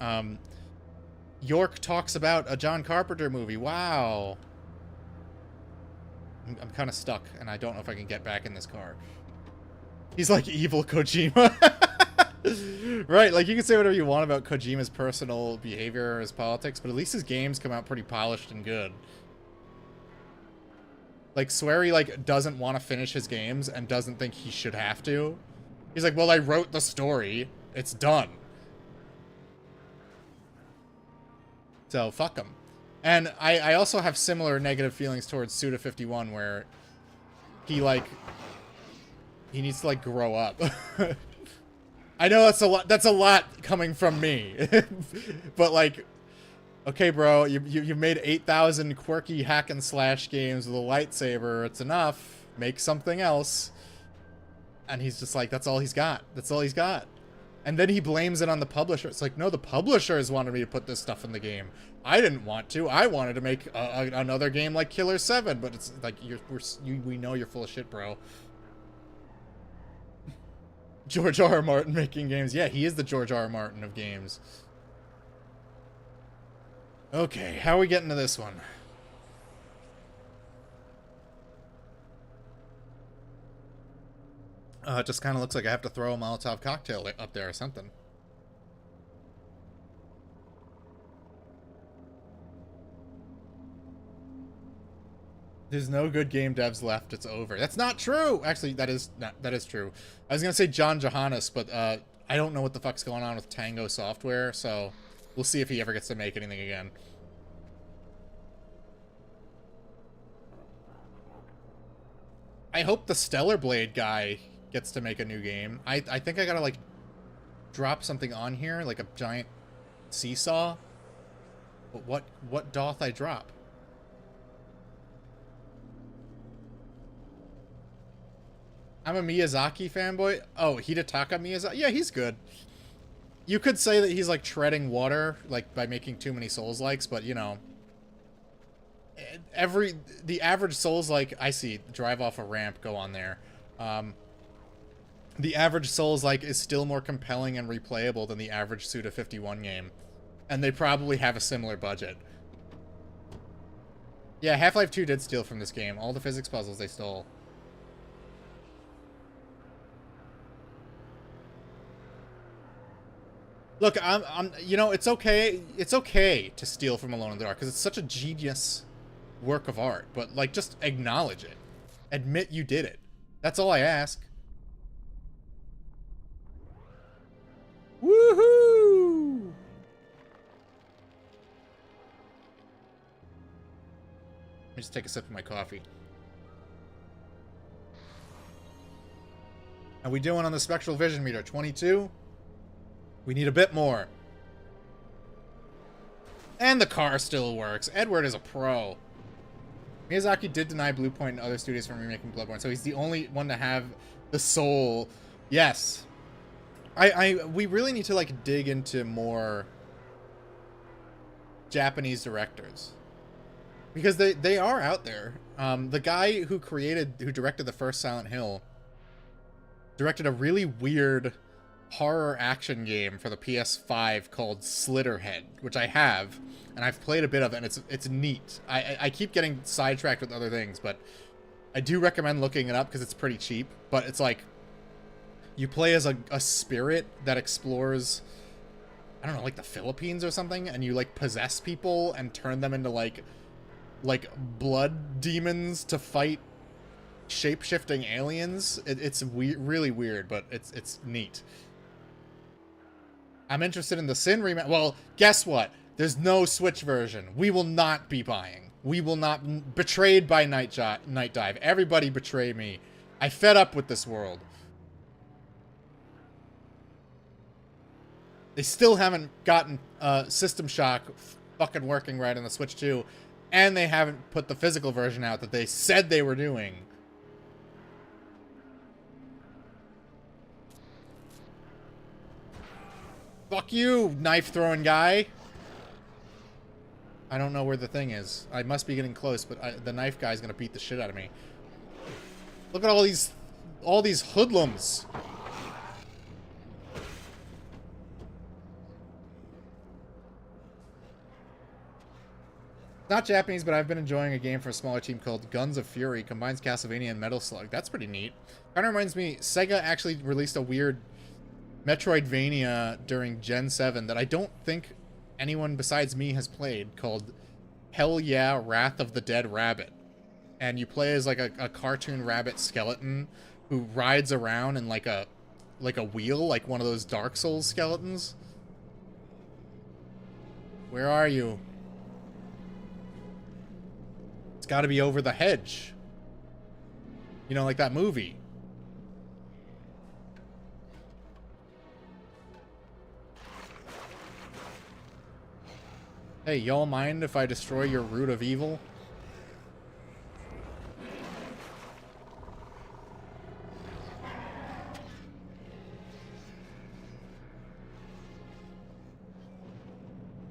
York talks about a John Carpenter movie. Wow. I'm kind of stuck, and I don't know if I can get back in this car. He's like evil Kojima. Right, like you can say whatever you want about Kojima's personal behavior or his politics, but at least his games come out pretty polished and good. Like, Swery, like, doesn't want to finish his games and doesn't think he should have to. He's like, well, I wrote the story. It's done. So, fuck him. And I also have similar negative feelings towards Suda51, where he needs to, like, grow up. I know that's a lot coming from me. But, like, okay, bro, you've made 8,000 quirky hack and slash games with a lightsaber. It's enough. Make something else. And he's just like, that's all he's got. That's all he's got. And then he blames it on the publisher. It's like, no, the publishers wanted me to put this stuff in the game. I didn't want to. I wanted to make another game like Killer 7, but it's like we know you're full of shit, bro. George R.R. Martin making games. Yeah, he is the George R.R. Martin of games. Okay, how are we getting to this one? It just kind of looks like I have to throw a Molotov cocktail up there or something. There's no good game devs left. It's over. That's not true. Actually, that is true. I was gonna say John Johannes, but I don't know what the fuck's going on with Tango Software, so we'll see if he ever gets to make anything again. I hope the Stellar Blade guy gets to make a new game. I think I gotta, like, drop something on here, like a giant seesaw. But what doth I drop? I'm a Miyazaki fanboy. Oh, Hidetaka Miyazaki? Yeah, he's good. You could say that he's, like, treading water, like, by making too many Souls-likes, but, you know... The average Souls-like... I see. Drive off a ramp, go on there. The average Souls-like is still more compelling and replayable than the average Suda51 game. And they probably have a similar budget. Yeah, Half-Life 2 did steal from this game. All the physics puzzles they stole. Look, you know, it's okay. It's okay to steal from Alone in the Dark because it's such a genius work of art. But, like, just acknowledge it. Admit you did it. That's all I ask. Woohoo! Let me just take a sip of my coffee. How we doing on the spectral vision meter? 22? We need a bit more. And the car still works. Edward is a pro. Miyazaki did deny Bluepoint and other studios from remaking Bloodborne, so he's the only one to have the soul. Yes. We really need to, like, dig into more Japanese directors. Because they are out there. The guy who directed the first Silent Hill directed a really weird horror action game for the PS5 called Slitterhead, which I have, and I've played a bit of it, and it's neat. I keep getting sidetracked with other things, but I do recommend looking it up because it's pretty cheap. But it's like, you play as a spirit that explores, I don't know, like the Philippines or something, and you, like, possess people and turn them into, like blood demons to fight shape-shifting aliens. It's really weird, but it's neat. I'm interested in the Sin remake. Well, guess what? There's no Switch version. We will not be buying. We will not... Betrayed by Night Dive. Everybody betray me. I fed up with this world. They still haven't gotten System Shock fucking working right on the Switch 2. And they haven't put the physical version out that they said they were doing. Fuck you, knife-throwing guy. I don't know where the thing is. I must be getting close, but the knife guy's gonna beat the shit out of me. Look at all these hoodlums. Not Japanese, but I've been enjoying a game for a smaller team called Guns of Fury. Combines Castlevania and Metal Slug. That's pretty neat. Kind of reminds me, Sega actually released a weird Metroidvania during Gen 7 that I don't think anyone besides me has played, called Hell Yeah, Wrath of the Dead Rabbit. And you play as, like, a cartoon rabbit skeleton who rides around in, like a wheel, like one of those Dark Souls skeletons. Where are you? It's got to be over the hedge. You know, like that movie. Hey, y'all mind if I destroy your root of evil?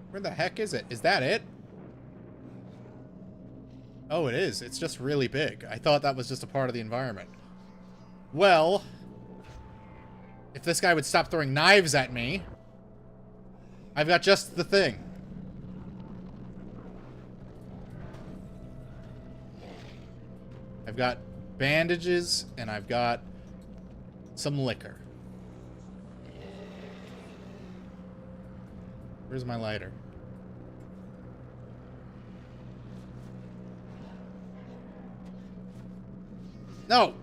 Where the heck is it? Is that it? Oh, it is. It's just really big. I thought that was just a part of the environment. Well, if this guy would stop throwing knives at me, I've got just the thing. I've got bandages, and I've got some liquor. Where's my lighter? No!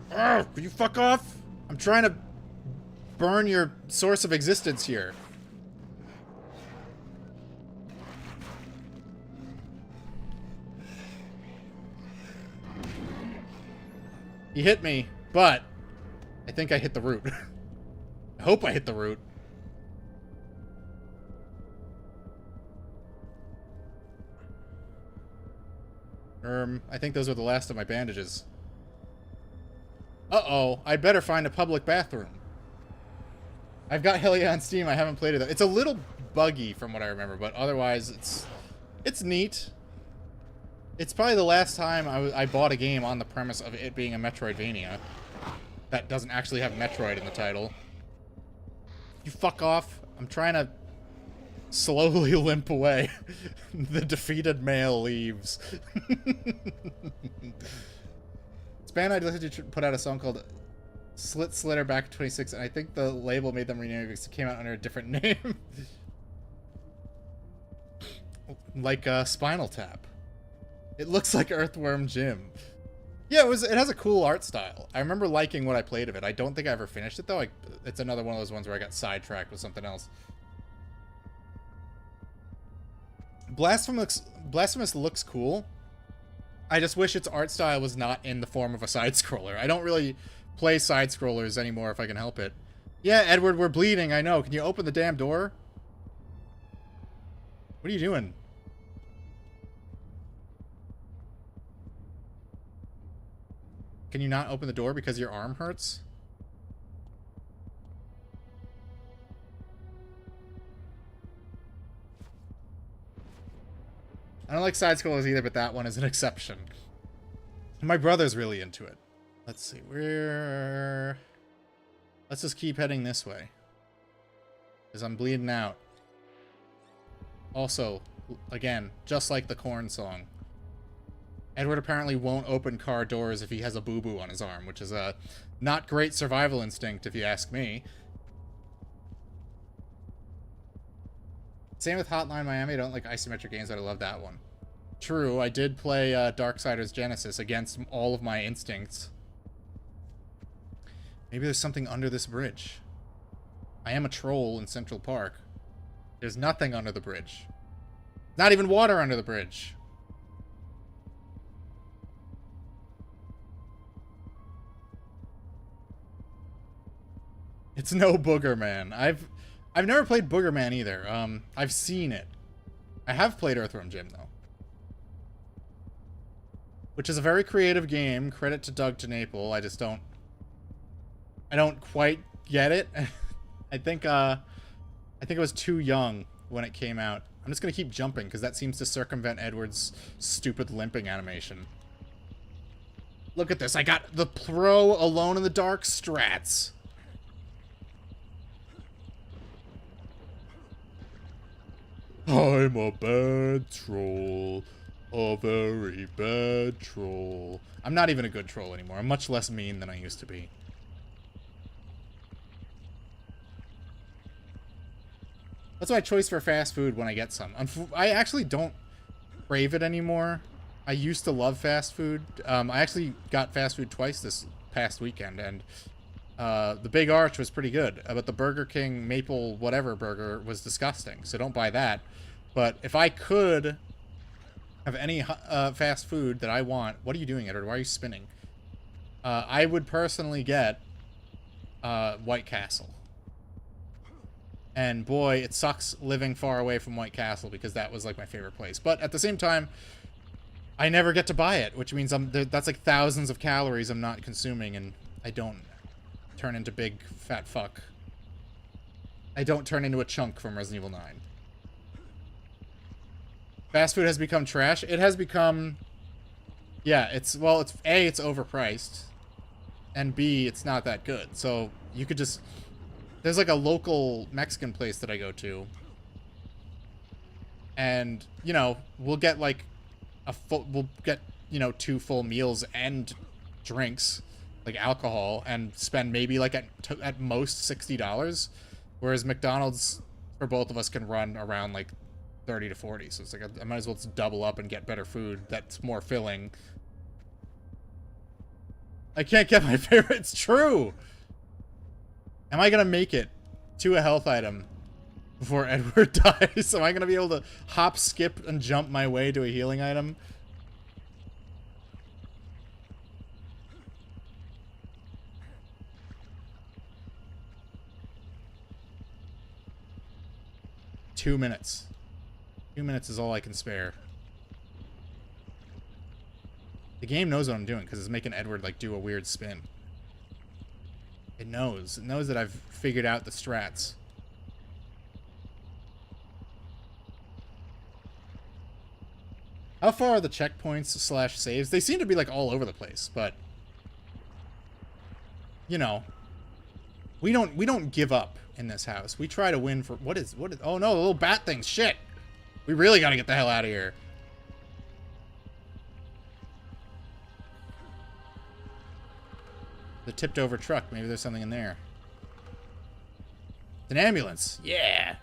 Ugh, will you fuck off? I'm trying to burn your source of existence here. He hit me, but I think I hit the root. I hope I hit the root. I think those were the last of my bandages. Uh-oh, I better find a public bathroom. I've got Helia on Steam, I haven't played it though. It's a little buggy from what I remember, but otherwise it's neat. It's probably the last time I bought a game on the premise of it being a Metroidvania that doesn't actually have Metroid in the title. You fuck off. I'm trying to slowly limp away. The defeated male leaves. This band I listened to put out a song called Slit Slitter back in 26, and I think the label made them rename it because it came out under a different name. Like Spinal Tap. It looks like Earthworm Jim. Yeah, it has a cool art style. I remember liking what I played of it. I don't think I ever finished it though. It's another one of those ones where I got sidetracked with something else. Blasphemous looks cool. I just wish its art style was not in the form of a side-scroller. I don't really play side-scrollers anymore if I can help it. Yeah, Edward, we're bleeding, I know. Can you open the damn door? What are you doing? Can you not open the door because your arm hurts? I don't like side-scrollers either, but that one is an exception. My brother's really into it. Let's see, let's just keep heading this way. Because I'm bleeding out. Also, again, just like the Korn song, Edward apparently won't open car doors if he has a boo-boo on his arm, which is a not great survival instinct, if you ask me. Same with Hotline Miami. I don't like isometric games, but I love that one. True, I did play Darksiders Genesis against all of my instincts. Maybe there's something under this bridge. I am a troll in Central Park. There's nothing under the bridge. Not even water under the bridge. It's no Booger Man. I've never played Booger Man either. I've seen it. I have played Earthworm Jim though, which is a very creative game. Credit to Doug TenNapel. I don't quite get it. I think it was too young when it came out. I'm just gonna keep jumping because that seems to circumvent Edward's stupid limping animation. Look at this. I got the pro Alone in the Dark strats. I'm a bad troll. A very bad troll. I'm not even a good troll anymore. I'm much less mean than I used to be. That's my choice for fast food when I get some. I actually don't crave it anymore. I used to love fast food. I actually got fast food twice this past weekend, and the Big Arch was pretty good. But the Burger King Maple whatever burger was disgusting, so don't buy that. But if I could have any fast food that I want... What are you doing, Edward? Why are you spinning? I would personally get White Castle. And boy, it sucks living far away from White Castle because that was like my favorite place. But at the same time, I never get to buy it, which means that's like thousands of calories I'm not consuming, and I don't turn into big fat fuck. I don't turn into a chunk from Resident Evil 9. Fast food has become trash. It has become... Yeah, it's A, it's overpriced. And B, it's not that good. So you could just... There's like a local Mexican place that I go to. And, you know, we'll get like we'll get, you know, 2 full meals and drinks, like alcohol, and spend maybe like at most $60. Whereas McDonald's for both of us can run around like 30 to 40. So it's like I might as well just double up and get better food that's more filling. I can't get my favorite. It's true. Am I going to make it to a health item before Edward dies? Am I going to be able to hop, skip, and jump my way to a healing item? 2 minutes. 2 minutes is all I can spare. The game knows what I'm doing because it's making Edward like do a weird spin. It knows. It knows that I've figured out the strats. How far are the checkpoints slash saves? They seem to be like all over the place, but you know, we don't give up in this house. We try to win for what is oh no, the little bat thing. Shit. We really got to get the hell out of here. The tipped over truck. Maybe there's something in there. It's an ambulance. Yeah.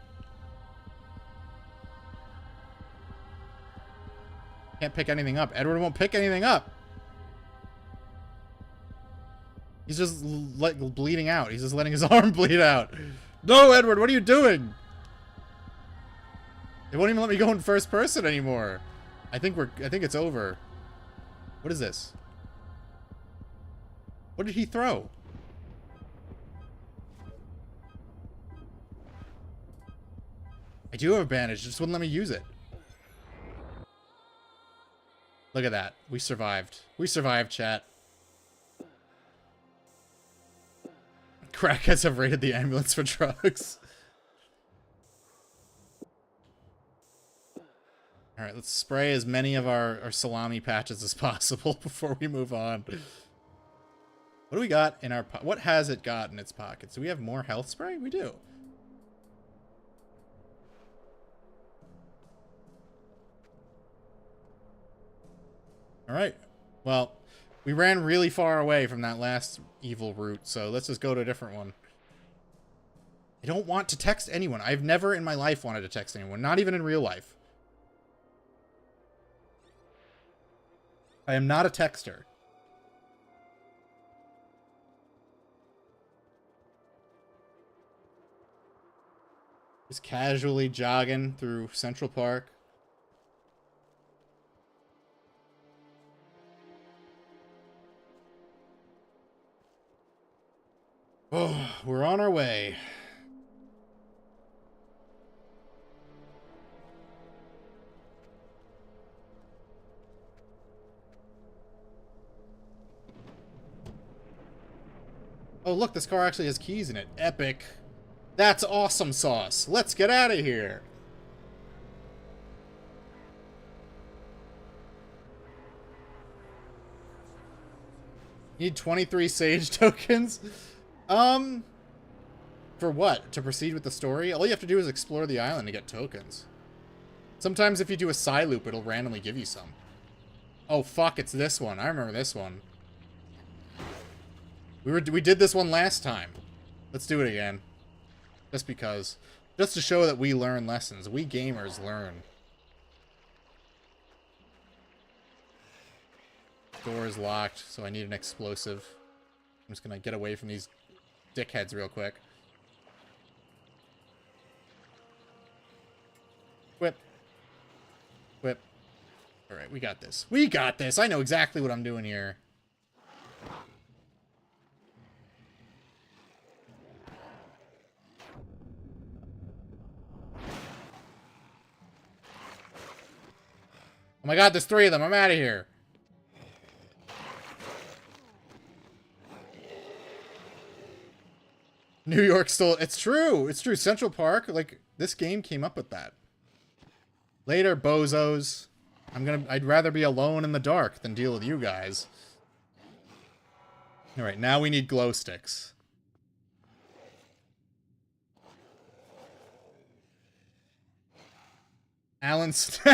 Can't pick anything up. Edward won't pick anything up. He's just bleeding out. He's just letting his arm bleed out. No, Edward, what are you doing? It won't even let me go in first person anymore. I think it's over. What is this? What did he throw? I do have a bandage, it just wouldn't let me use it. Look at that. We survived. We survived, chat. Crackheads have raided the ambulance for drugs. Alright, let's spray as many of our salami patches as possible before we move on. What do we got in our what has it got in its pockets? Do we have more health spray? We do. Alright. Well, we ran really far away from that last evil route, so let's just go to a different one. I don't want to text anyone. I've never in my life wanted to text anyone, not even in real life. I am not a texter. Just casually jogging through Central Park. Oh, we're on our way. Oh, look, this car actually has keys in it. Epic. That's awesome sauce. Let's get out of here. Need 23 sage tokens? For what? To proceed with the story? All you have to do is explore the island to get tokens. Sometimes if you do a side loop, it'll randomly give you some. Oh, fuck, it's this one. I remember this one. We did this one last time. Let's do it again. Just because. Just to show that we learn lessons. We gamers learn. Door is locked, so I need an explosive. I'm just gonna get away from these dickheads real quick. Whip. Whip. Alright, we got this. We got this! I know exactly what I'm doing here. Oh my god, there's 3 of them. I'm out of here. New York still... It's true. It's true. Central Park, like, this game came up with that. Later, bozos. I'd rather be alone in the dark than deal with you guys. Alright, now we need glow sticks. Alan Snooze.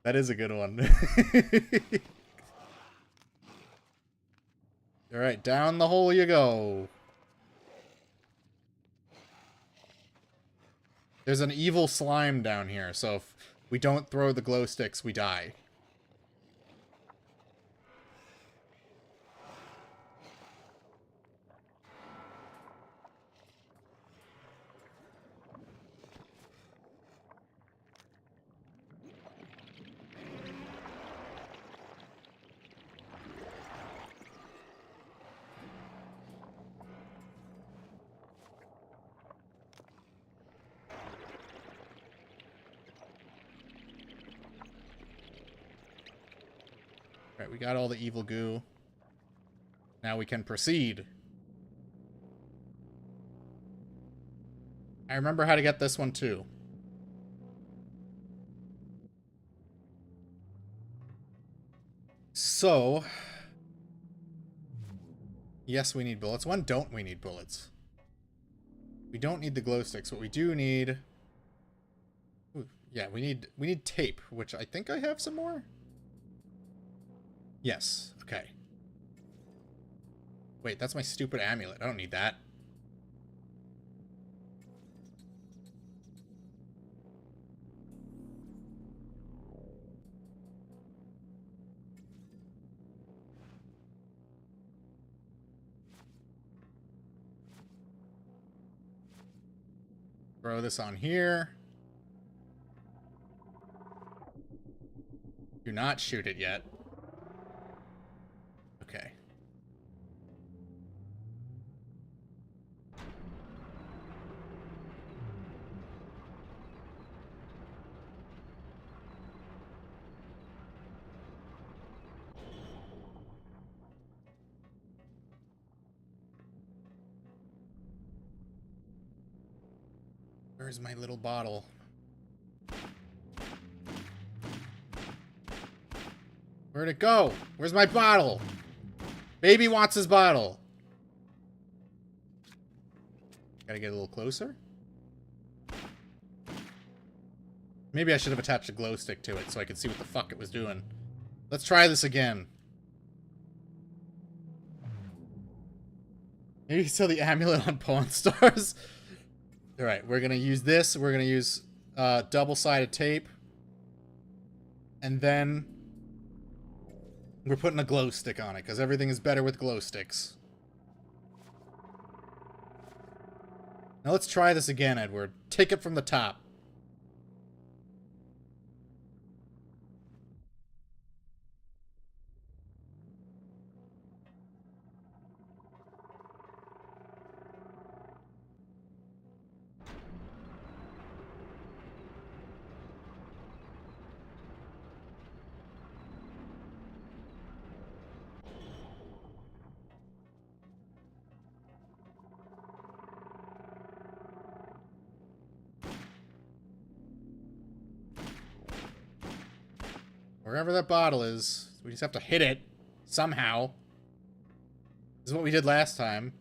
That is a good one. Alright, down the hole you go. There's an evil slime down here, so if we don't throw the glow sticks, we die. Alright, we got all the evil goo. Now we can proceed. I remember how to get this one too. So, yes, we need bullets. When don't we need bullets? We don't need the glow sticks. What we do need... Ooh, yeah, we need tape, which I think I have some more. Yes, okay. Wait, that's my stupid amulet. I don't need that. Throw this on here. Do not shoot it yet. Okay. Where's my little bottle? Where'd it go? Where's my bottle? Baby wants his bottle. Gotta get a little closer. Maybe I should have attached a glow stick to it so I could see what the fuck it was doing. Let's try this again. Maybe you sell the amulet on Pawn Stars. Alright, we're gonna use this. We're gonna use double-sided tape. And then we're putting a glow stick on it, because everything is better with glow sticks. Now let's try this again, Edward. Take it from the top. Wherever that bottle is, we just have to hit it somehow. This is what we did last time.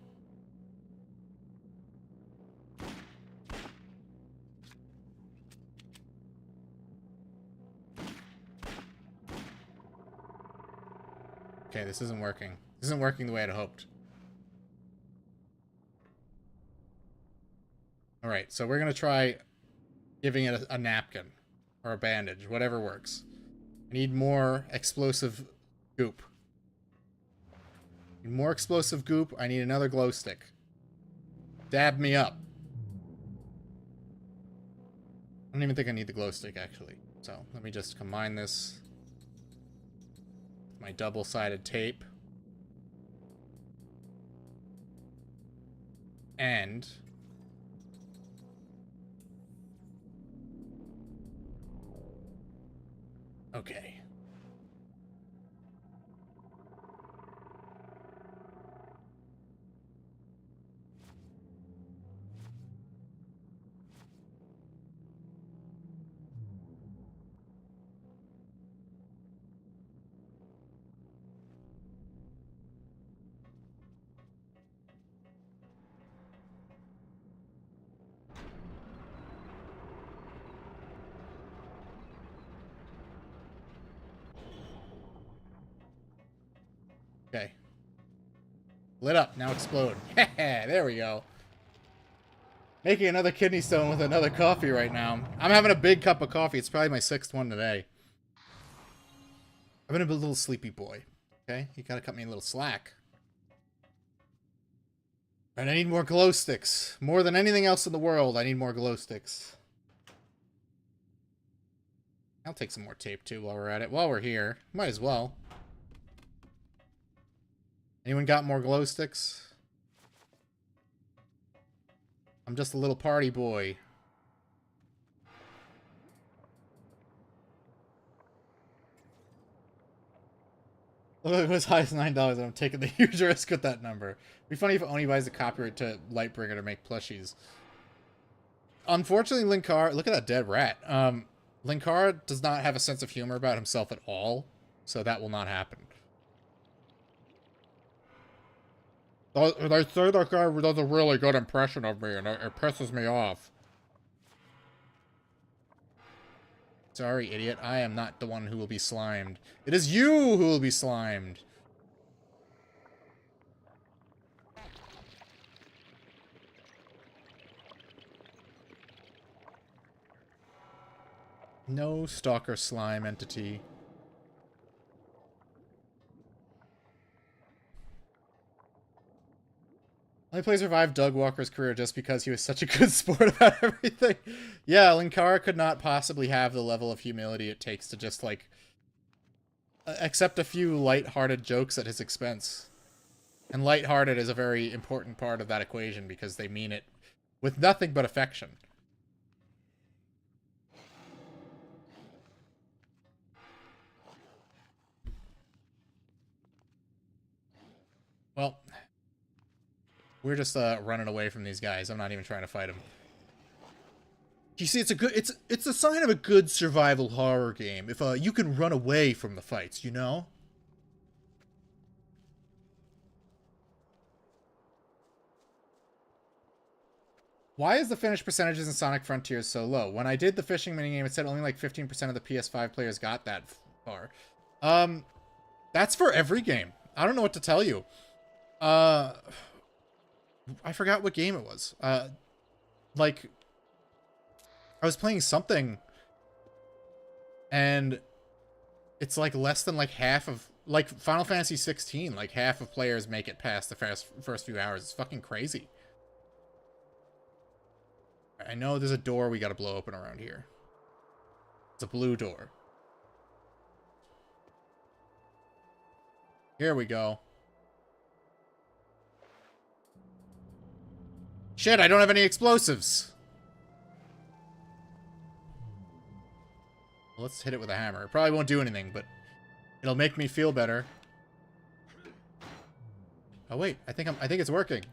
Okay, this isn't working. This isn't working the way I'd hoped. Alright, so we're gonna try giving it a napkin. Or a bandage, whatever works. I need more explosive goop. Need more explosive goop. I need another glow stick. Dab me up. I don't even think I need the glow stick, actually. So, let me just combine this with my double-sided tape. And okay. Okay. Lit up. Now explode. There we go. Making another kidney stone with another coffee right now. I'm having a big cup of coffee. It's probably my 6th one today. I've been a little sleepy boy. Okay? You gotta cut me a little slack. And I need more glow sticks. More than anything else in the world, I need more glow sticks. I'll take some more tape too while we're at it. While we're here. Might as well. Anyone got more glow sticks? I'm just a little party boy. Look, it was as high as $9, and I'm taking the huge risk with that number. It'd be funny if Oni buys the copyright to Lightbringer to make plushies. Unfortunately, Linkara, look at that dead rat. Linkara does not have a sense of humor about himself at all, so that will not happen. They say that guy does a really good impression of me, and it pisses me off. Sorry, idiot. I am not the one who will be slimed. It is you who will be slimed. No stalker slime entity. Only plays revived Doug Walker's career just because he was such a good sport about everything. Yeah, Linkara could not possibly have the level of humility it takes to just, like, accept a few light-hearted jokes at his expense. And light-hearted is a very important part of that equation because they mean it with nothing but affection. Well, we're just running away from these guys. I'm not even trying to fight them. You see, it's a sign of a good survival horror game if you can run away from the fights, you know? Why is the finish percentages in Sonic Frontiers so low? When I did the fishing minigame, it said only like 15% of the PS5 players got that far. That's for every game. I don't know what to tell you. I forgot what game it was. Like, I was playing something, and it's like less than like half of, like Final Fantasy 16, like half of players make it past the first few hours. It's fucking crazy. I know there's a door we gotta blow open around here. It's a blue door. Here we go. Shit, I don't have any explosives. Well, let's hit it with a hammer. It probably won't do anything, but it'll make me feel better. Oh wait, I think it's working.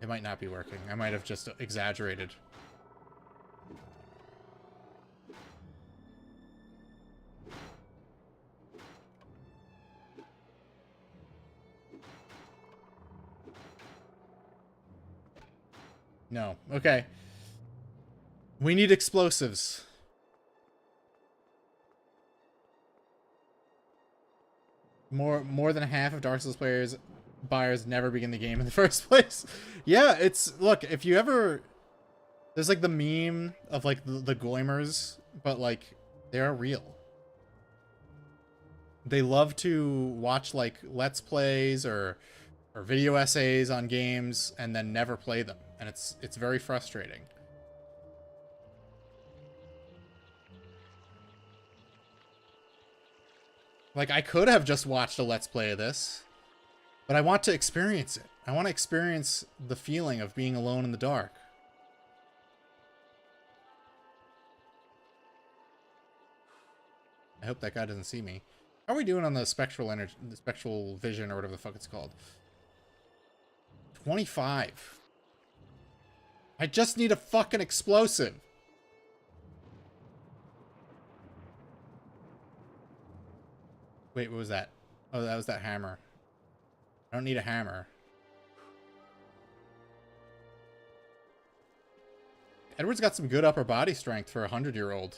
It might not be working. I might have just exaggerated. No. Okay. We need explosives. More than half of Dark Souls buyers never begin the game in the first place. Yeah, look, if you ever, there's like the meme of like the Goimers, but like they're real. They love to watch like Let's Plays or video essays on games and then never play them. And it's very frustrating. Like, I could have just watched a Let's Play of this, but I want to experience it. I want to experience the feeling of being alone in the dark. I hope that guy doesn't see me. How are we doing on the spectral energy, the spectral vision, or whatever the fuck it's called? 25. I just need a fucking explosive. Wait, what was that? Oh, that was that hammer. I don't need a hammer. Edward's got some good upper body strength for a 100-year-old.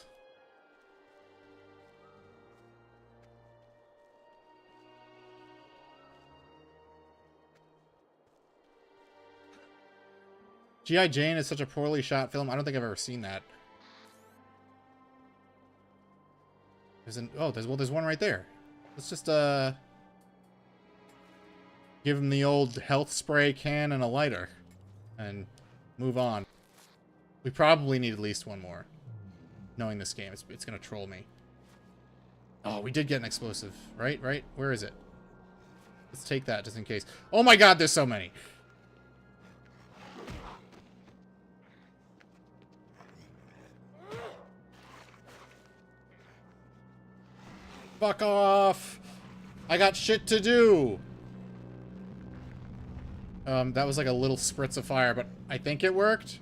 G.I. Jane is such a poorly shot film. I don't think I've ever seen that. There's one right there. Let's just give him the old health spray can and a lighter and move on. We probably need at least one more. Knowing this game, it's gonna troll me. Oh, we did get an explosive, right? Where is it? Let's take that just in case. Oh my god, there's so many. Fuck off! I got shit to do! That was like a little spritz of fire, but I think it worked.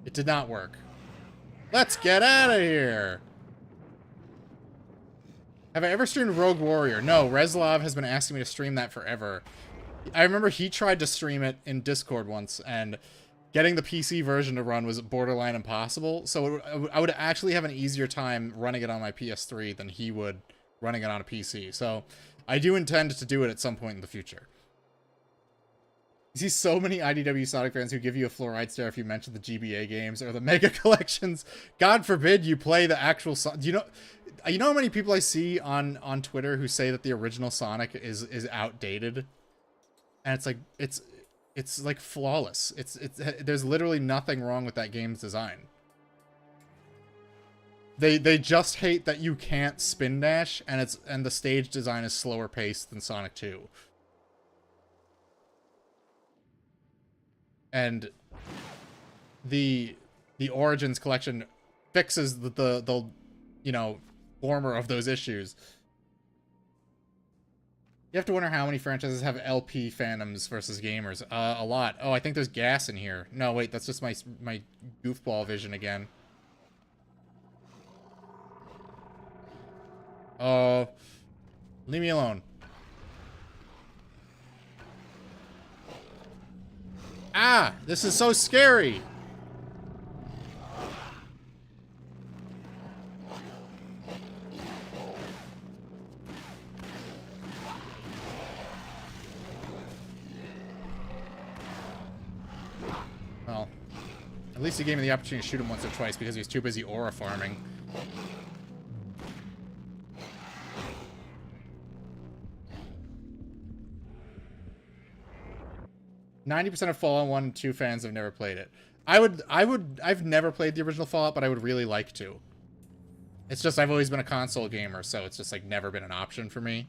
It did not work. Let's get out of here! Have I ever streamed Rogue Warrior? No, Reslov has been asking me to stream that forever. I remember he tried to stream it in Discord once, and getting the PC version to run was borderline impossible, so I would actually have an easier time running it on my PS3 than he would running it on a PC. So I do intend to do it at some point in the future. You see so many IDW Sonic fans who give you a fluoride stare if you mention the GBA games or the Mega Collections. God forbid you play the actual Sonic. Do you know how many people I see on Twitter who say that the original Sonic is outdated? And it's like it's like flawless. It's there's literally nothing wrong with that game's design. They just hate that you can't spin dash, and the stage design is slower paced than Sonic 2. And the Origins collection fixes the you know, former of those issues. You have to wonder how many franchises have LP fandoms versus gamers. A lot. Oh, I think there's gas in here. No, wait, that's just my goofball vision again. Oh, leave me alone. Ah, this is so scary. Well, at least he gave me the opportunity to shoot him once or twice because he was too busy aura farming. %90 of Fallout 1 and 2 fans have never played it. I've never played the original Fallout, but I would really like to. It's just I've always been a console gamer, so it's just like never been an option for me.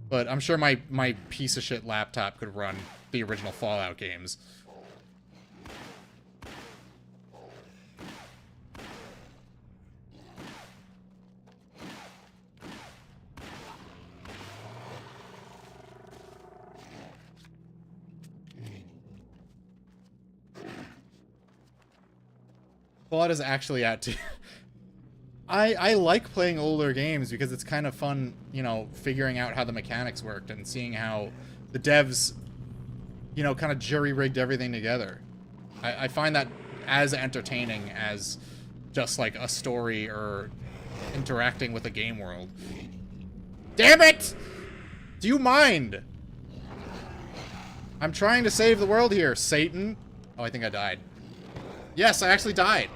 But I'm sure my piece of shit laptop could run the original Fallout games. Fallout is actually out too. I like playing older games because it's kind of fun, you know, figuring out how the mechanics worked and seeing how the devs, you know, kind of jury-rigged everything together. I find that as entertaining as just like a story or interacting with a game world. Damn it! Do you mind? I'm trying to save the world here, Satan. Oh, I think I died. Yes, I actually died.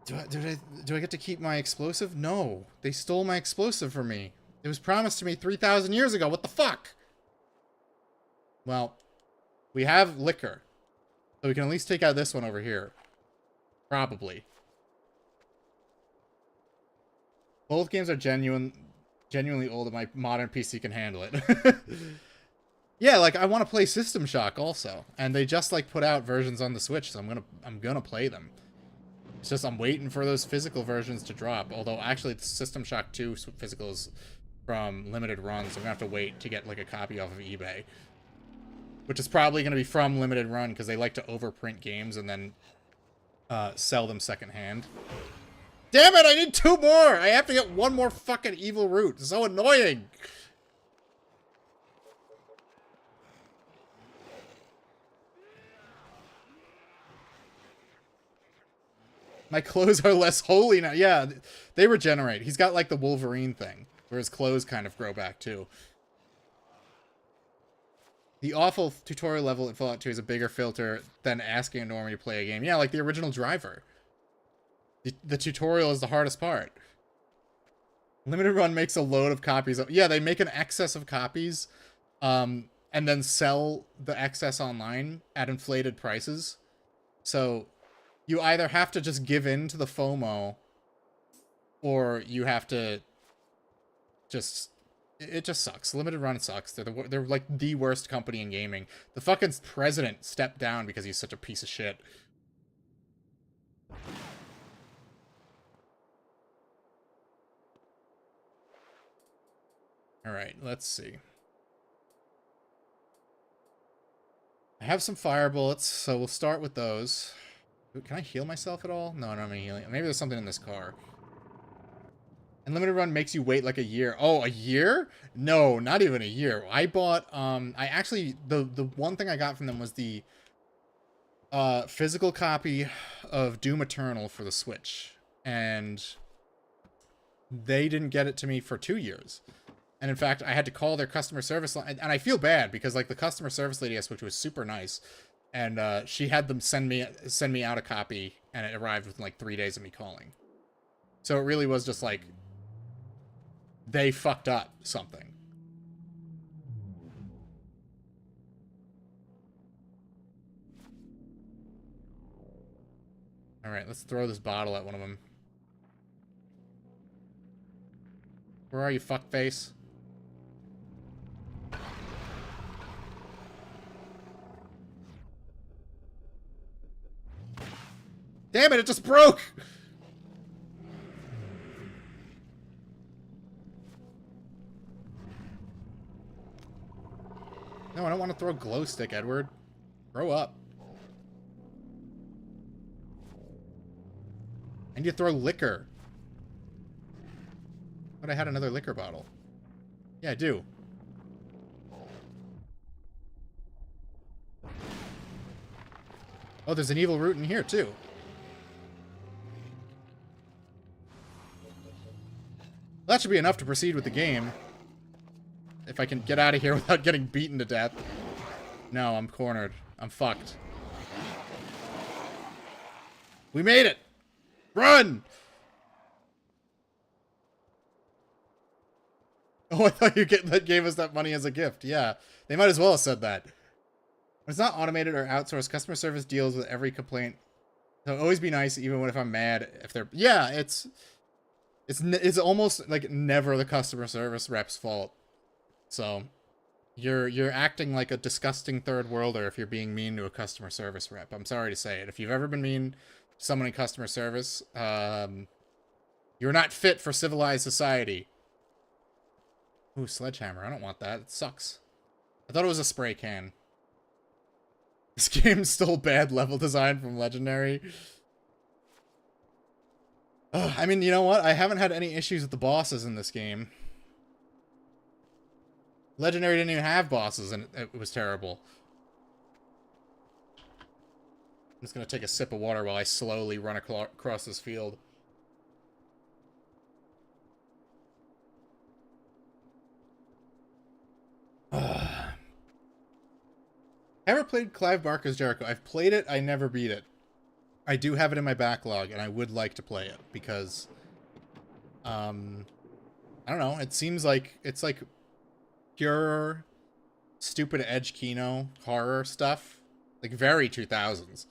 Do I get to keep my explosive? No. They stole my explosive from me. It was promised to me 3,000 years ago. What the fuck? Well, we have liquor. So we can at least take out this one over here. Probably. Both games are genuinely old and my modern PC can handle it. Yeah, like I want to play System Shock also. And they just like put out versions on the Switch, so I'm gonna play them. It's just I'm waiting for those physical versions to drop. Although actually the System Shock 2 physical is from Limited Run, so I'm gonna have to wait to get like a copy off of eBay. Which is probably gonna be from Limited Run because they like to overprint games and then sell them secondhand. Damn it, I need 2 more! I have to get 1 more fucking evil root. It's so annoying! My clothes are less holy now. Yeah, they regenerate. He's got like the Wolverine thing, where his clothes kind of grow back too. The awful tutorial level in Fallout 2 is a bigger filter than asking a normie to play a game. Yeah, like the original Driver. The tutorial is the hardest part. Limited Run makes a load of copies of... Yeah, they make an excess of copies, and then sell the excess online at inflated prices. So... you either have to just give in to the FOMO, or you have to just... it just sucks. Limited Run sucks. They're like the worst company in gaming. The fucking president stepped down because he's such a piece of shit. Alright, let's see. I have some fire bullets, so we'll start with those. Ooh, can I heal myself at all? No, I don't have any healing. Maybe there's something in this car. Unlimited run makes you wait like a year. Oh, a year? No, not even a year. I bought, I actually, the one thing I got from them was the physical copy of Doom Eternal for the Switch. And they didn't get it to me for 2 years. And in fact, I had to call their customer service line. And I feel bad because like the customer service lady I spoke to was super nice. And she had them send me out a copy, and it arrived within like 3 days of me calling. So it really was just like, they fucked up something. Alright, let's throw this bottle at one of them. Where are you, fuckface? Damn it, it just broke! No, I don't want to throw a glow stick, Edward. Grow up. And you throw liquor. But I had another liquor bottle. Yeah, I do. Oh, there's an evil root in here, too. That should be enough to proceed with the game. If I can get out of here without getting beaten to death. No, I'm cornered. I'm fucked. We made it! Run! Oh, I thought that gave us that money as a gift. Yeah, they might as well have said that. When it's not automated or outsourced, customer service deals with every complaint. So always be nice, even if I'm mad. If they're it's almost like never the customer service rep's fault. So you're acting like a disgusting third worlder if you're being mean to a customer service rep. I'm sorry to say it. If you've ever been mean to someone in customer service, you're not fit for civilized society. Ooh, sledgehammer. I don't want that. It sucks. I thought it was a spray can. This game stole bad level design from Legendary. I mean, you know what? I haven't had any issues with the bosses in this game. Legendary didn't even have bosses, and it was terrible. I'm just gonna take a sip of water while I slowly run across this field. Ever played Clive Barker's Jericho? I've played it, I never beat it. I do have it in my backlog, and I would like to play it, because... I don't know, it seems like... It's like... pure... stupid Edge Kino horror stuff. Like, very 2000s.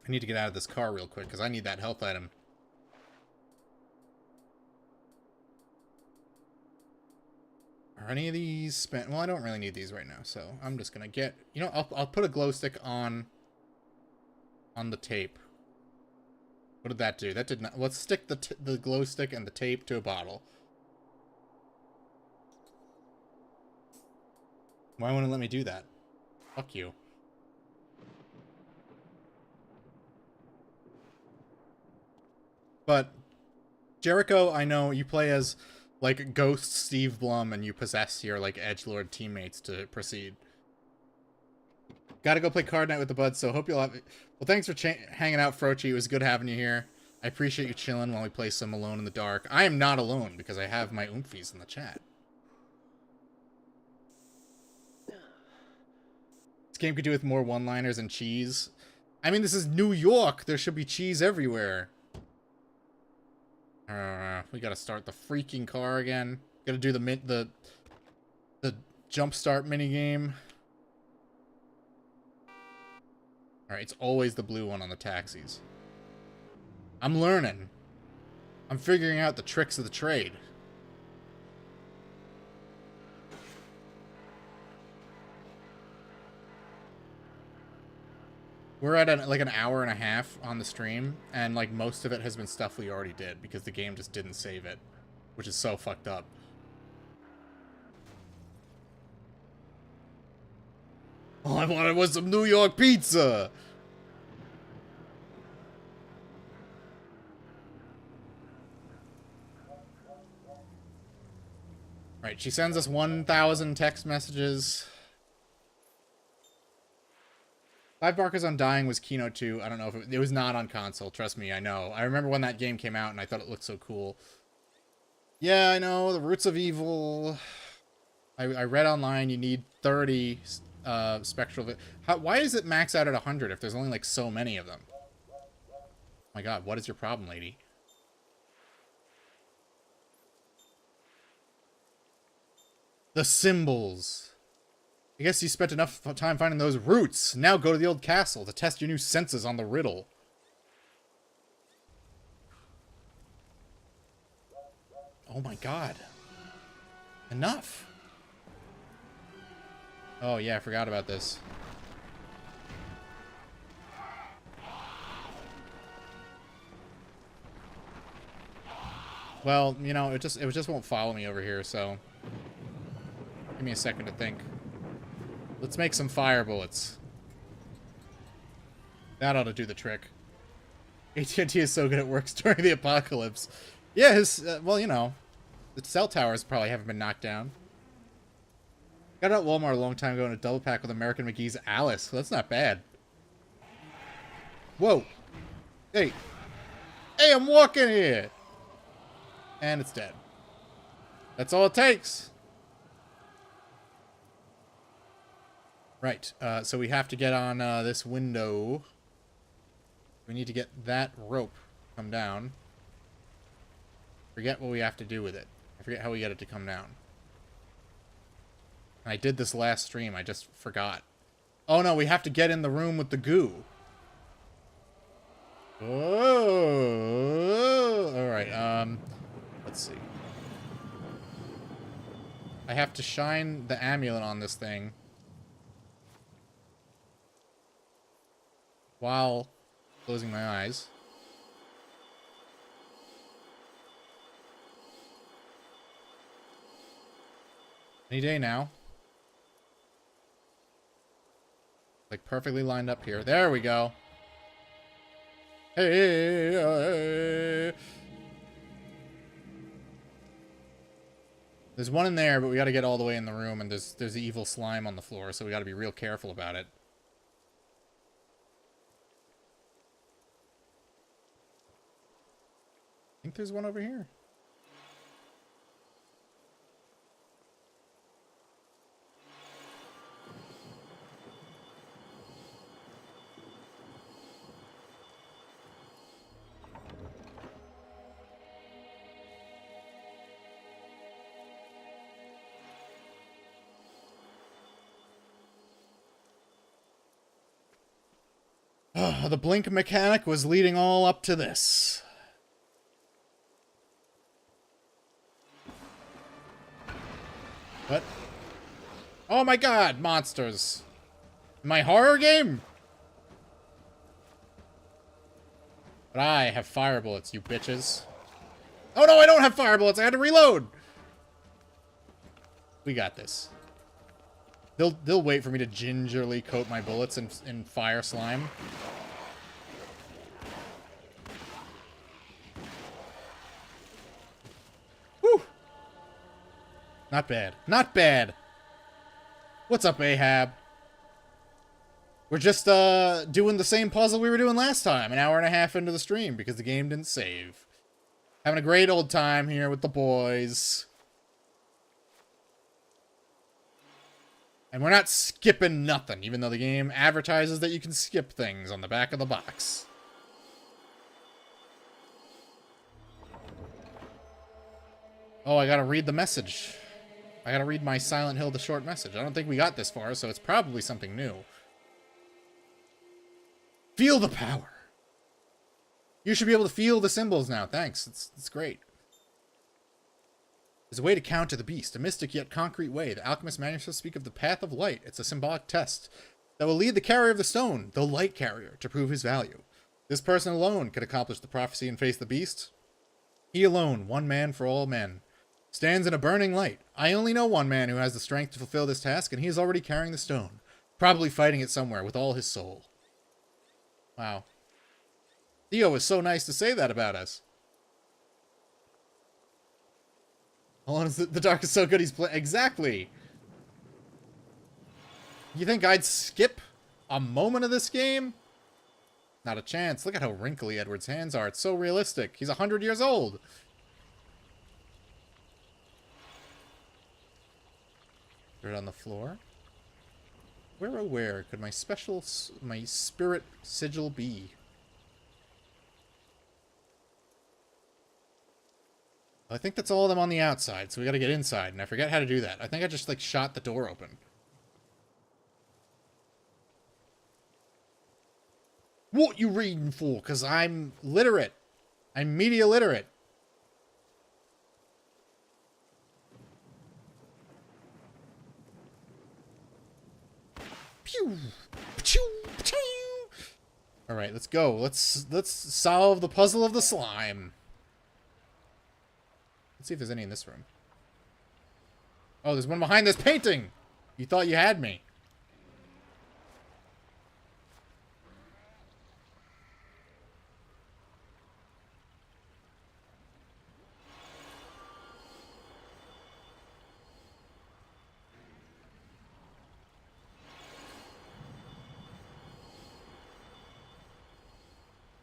I need to get out of this car real quick, because I need that health item. Are any of these spent? Well, I don't really need these right now, so I'm just gonna get... You know, I'll put a glow stick on the tape. What did that do? That did not... Let's stick the glow stick and the tape to a bottle. Why won't it let me do that? Fuck you. But Jericho, I know you play as like Ghost Steve Blum, and you possess your like edgelord teammates to proceed. Gotta go play Card Night with the buds, so hope you'll have... Well, thanks for hanging out, Frochi. It was good having you here. I appreciate you chilling while we play some Alone in the Dark. I am not alone, because I have my oomfies in the chat. This game could do with more one-liners and cheese. I mean, this is New York. There should be cheese everywhere. We gotta start the freaking car again. Gotta do the jumpstart minigame. Alright, it's always the blue one on the taxis. I'm learning. I'm figuring out the tricks of the trade. We're at like an hour and a half on the stream, and like most of it has been stuff we already did because the game just didn't save it, which is so fucked up. All I wanted was some New York pizza. Right, she sends us 1,000 text messages. 5 Markers Undying was Kino 2. I don't know if it was not on console. Trust me, I know. I remember when that game came out and I thought it looked so cool. Yeah, I know. The Roots of Evil. I read online you need 30 spectral. Why is it max out at 100 if there's only like so many of them? Oh my god, what is your problem, lady? The symbols. I guess you spent enough time finding those roots. Now go to the old castle to test your new senses on the riddle. Oh my god. Enough. Oh yeah, I forgot about this. Well, you know, it just won't follow me over here, so give me a second to think. Let's make some fire bullets. That ought to do the trick. AT&T is so good it works during the apocalypse. Yeah, his well, you know, the cell towers probably haven't been knocked down. Got it at Walmart a long time ago in a double pack with American McGee's Alice. That's not bad. Whoa. Hey. Hey, I'm walking here. And it's dead. That's all it takes. Right. So we have to get on this window. We need to get that rope come down. Forget what we have to do with it. I forget how we get it to come down. I did this last stream. I just forgot. Oh no, we have to get in the room with the goo. Oh, all right. Let's see. I have to shine the amulet on this thing while closing my eyes. Any day now. Like perfectly lined up here. There we go. Hey, hey. There's one in there, but we got to get all the way in the room, and there's evil slime on the floor, so we got to be real careful about it. I think there's one over here. The blink mechanic was leading all up to this. What? Oh my god, monsters. My horror game? But I have fire bullets, you bitches. Oh no, I don't have fire bullets. I had to reload. We got this. They'll wait for me to gingerly coat my bullets in fire slime. Whew. Not bad. Not bad. What's up, Ahab? We're just doing the same puzzle we were doing last time, an hour and a half into the stream because the game didn't save. Having a great old time here with the boys. And we're not skipping nothing, even though the game advertises that you can skip things on the back of the box. Oh, I gotta read the message. I gotta read my Silent Hill the short message. I don't think we got this far, so it's probably something new. Feel the power. You should be able to feel the symbols now. Thanks. It's great. There's a way to counter the beast, a mystic yet concrete way. The alchemist manuscripts speak of the path of light. It's a symbolic test that will lead the carrier of the stone, the light carrier, to prove his value. This person alone can accomplish the prophecy and face the beast. He alone, one man for all men, stands in a burning light. I only know one man who has the strength to fulfill this task, and he is already carrying the stone. Probably fighting it somewhere with all his soul. Wow. Theo is so nice to say that about us. Alone is the Dark is so good he's playing. Exactly. You think I'd skip a moment of this game? Not a chance. Look at how wrinkly Edward's hands are. It's so realistic. He's 100 years old. Dirt on the floor. Where, oh where could my spirit sigil be? I think that's all of them on the outside, so we gotta get inside, and I forget how to do that. I think I just, like, shot the door open. What you reading for? Because I'm literate. I'm media literate. Pew! Pew! Pew! Alright, let's go. Let's solve the puzzle of the slime. Let's see if there's any in this room. Oh, there's one behind this painting! You thought you had me.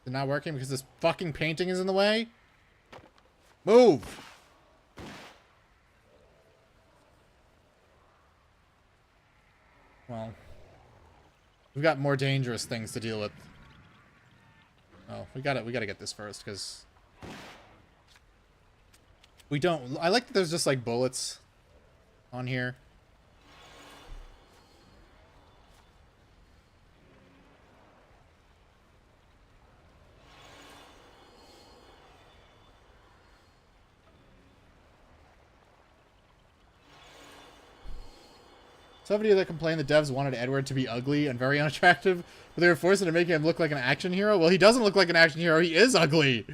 Is it not working because this fucking painting is in the way? Move! Well, we've got more dangerous things to deal with. Oh, we gotta get this first, because we don't. I like that there's just like bullets on here. Somebody that complained the devs wanted Edward to be ugly and very unattractive, but they were forced to make him look like an action hero. Well, he doesn't look like an action hero. He is ugly.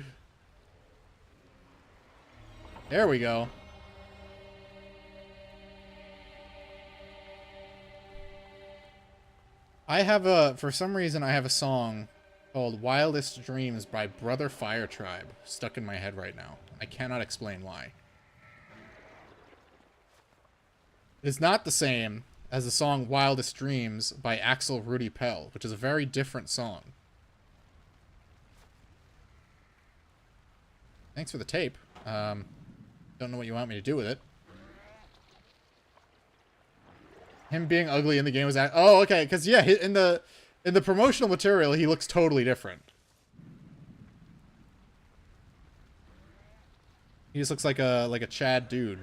There we go. I have a, for some reason, I have a song called Wildest Dreams by Brother Fire Tribe stuck in my head right now. I cannot explain why. It's not the same as the song Wildest Dreams by Axel Rudy Pell, which is a very different song. Thanks for the tape. Don't know what you want me to do with it. Him being ugly in the game was oh, okay, because yeah, in the promotional material he looks totally different. He just looks like a Chad dude.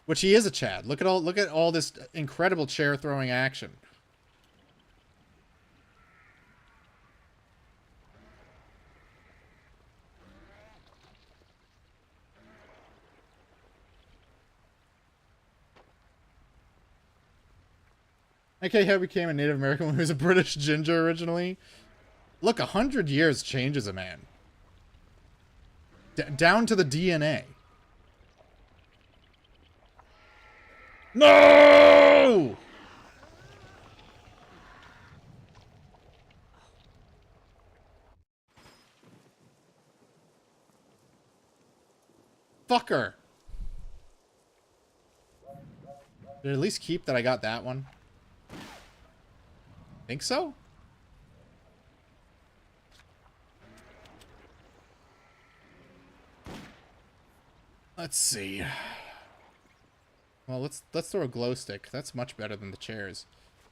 Which he is a Chad. Look at all this incredible chair throwing action. Okay, how he became a Native American when he was a British ginger originally. Look, 100 years changes a man. Down to the DNA. No! Fucker. Did it at least keep that I got that one? Think so? Let's see. Well, let's throw a glow stick. That's much better than the chairs.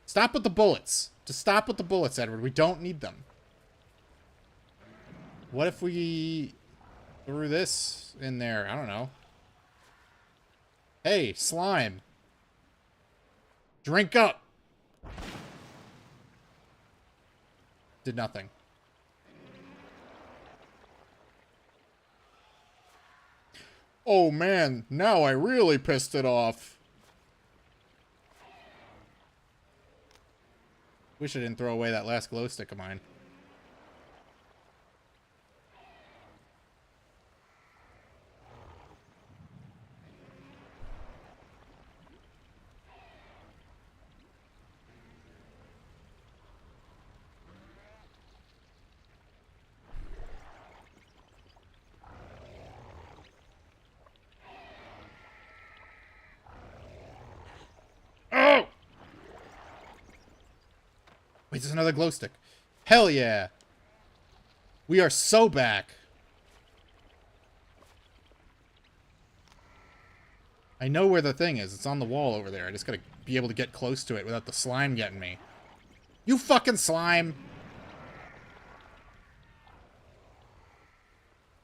Stop with the bullets. Just stop with the bullets, Edward. We don't need them. What if we threw this in there? I don't know. Hey, slime. Drink up. Did nothing. Oh man, now I really pissed it off. Wish I didn't throw away that last glow stick of mine. Wait, there's another glow stick. Hell yeah. We are so back. I know where the thing is. It's on the wall over there. I just gotta be able to get close to it without the slime getting me. You fucking slime!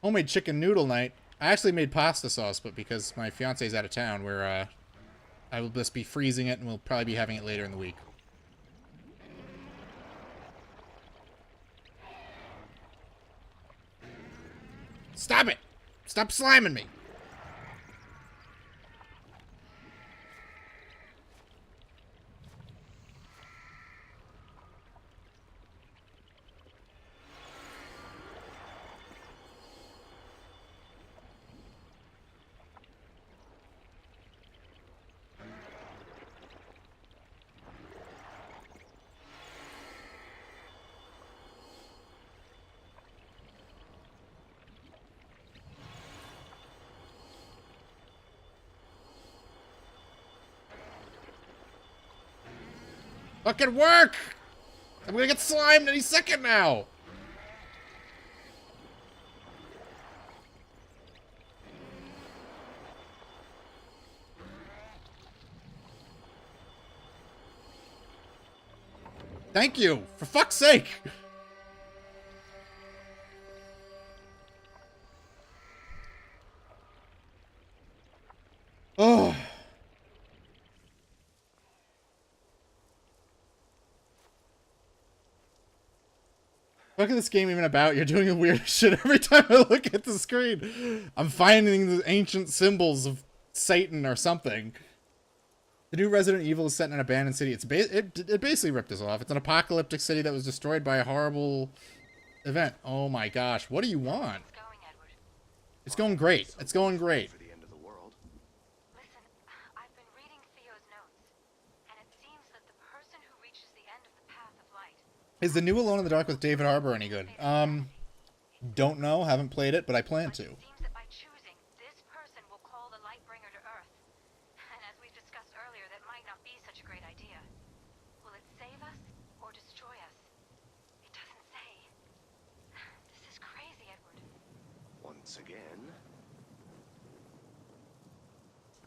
Homemade chicken noodle night. I actually made pasta sauce, but because my fiance's out of town, I will just be freezing it, and we'll probably be having it later in the week. Stop it! Stop sliming me! Fucking work! I'm gonna get slimed any second now! Thank you! For fuck's sake! Oh. What is this game even about? You're doing a weird shit every time I look at the screen. I'm finding the ancient symbols of Satan or something. The new Resident Evil is set in an abandoned city. It basically ripped us off. It's an apocalyptic city that was destroyed by a horrible event. Oh my gosh. What do you want? It's going great. It's going great. For the end of the world. Listen, I've been reading Theo's notes, and it seems that the person who reaches the end of the path of light... Is the new Alone in the Dark with David Harbour any good? Don't know. Haven't played it, but I plan to. It seems that by choosing, this person will call the Lightbringer to Earth. And as we've discussed earlier, that might not be such a great idea. Will it save us or destroy us? It doesn't say. This is crazy, Edward. Once again.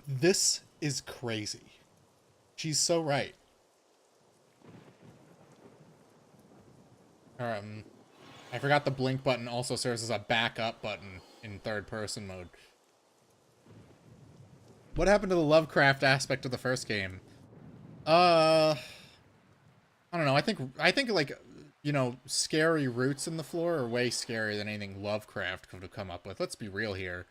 This is crazy. She's so right. I forgot the blink button also serves as a backup button in third-person mode. What happened to the Lovecraft aspect of the first game? I don't know. I think like, you know, scary roots in the floor are way scarier than anything Lovecraft could have come up with. Let's be real here.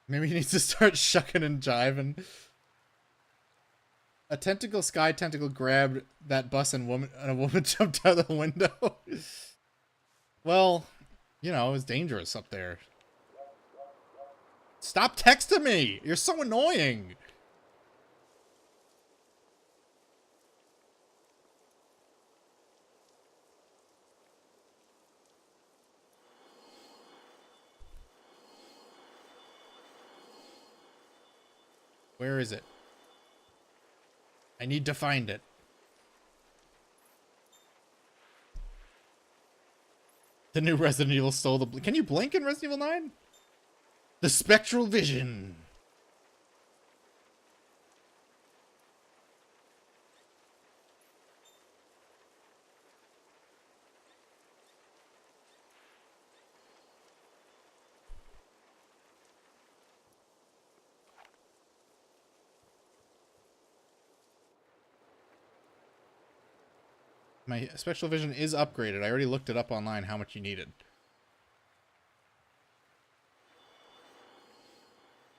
Maybe he needs to start shucking and jiving. A tentacle sky tentacle grabbed that bus and a woman jumped out of the window. Well, you know, it was dangerous up there. Stop texting me! You're so annoying! Where is it? I need to find it. The new Resident Evil stole the... Can you blink in Resident Evil 9? The spectral vision. My spectral vision is upgraded. I already looked it up online how much you needed.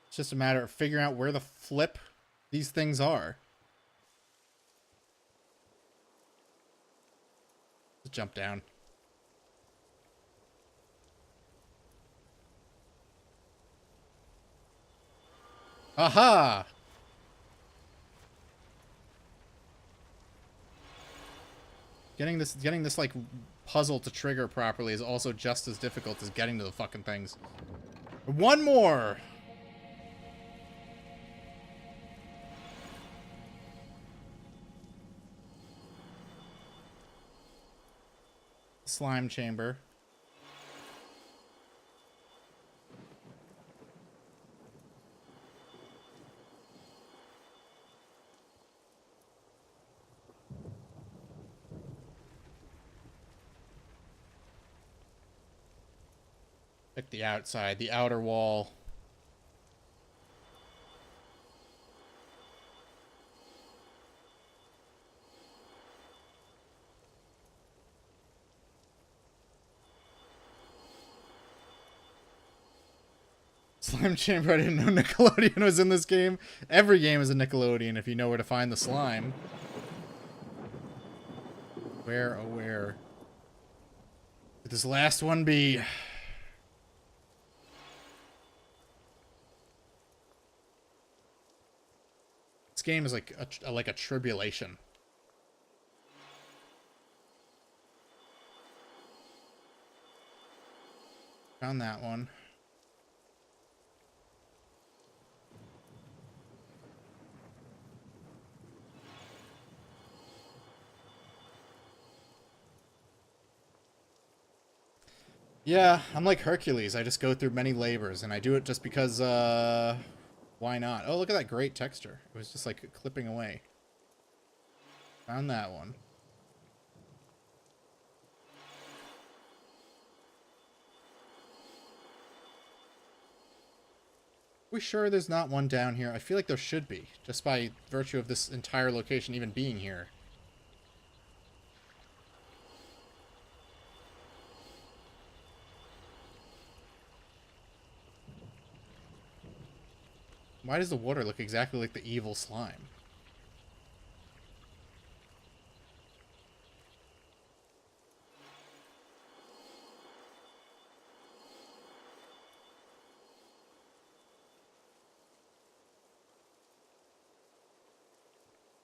It's just a matter of figuring out where the flip these things are. Just jump down. Aha! Getting this like puzzle to trigger properly is also just as difficult as getting to the fucking things. One more. Slime chamber. Pick the outside, the outer wall. Slime Chamber, I didn't know Nickelodeon was in this game. Every game is a Nickelodeon if you know where to find the slime. Where, oh where? Could this last one be? This game is like a tribulation. Found that one. Yeah, I'm like Hercules. I just go through many labors, and I do it just because, why not? Oh, look at that great texture. It was just like clipping away. Found that one. We sure there's not one down here? I feel like there should be, just by virtue of this entire location even being here. Why does the water look exactly like the evil slime?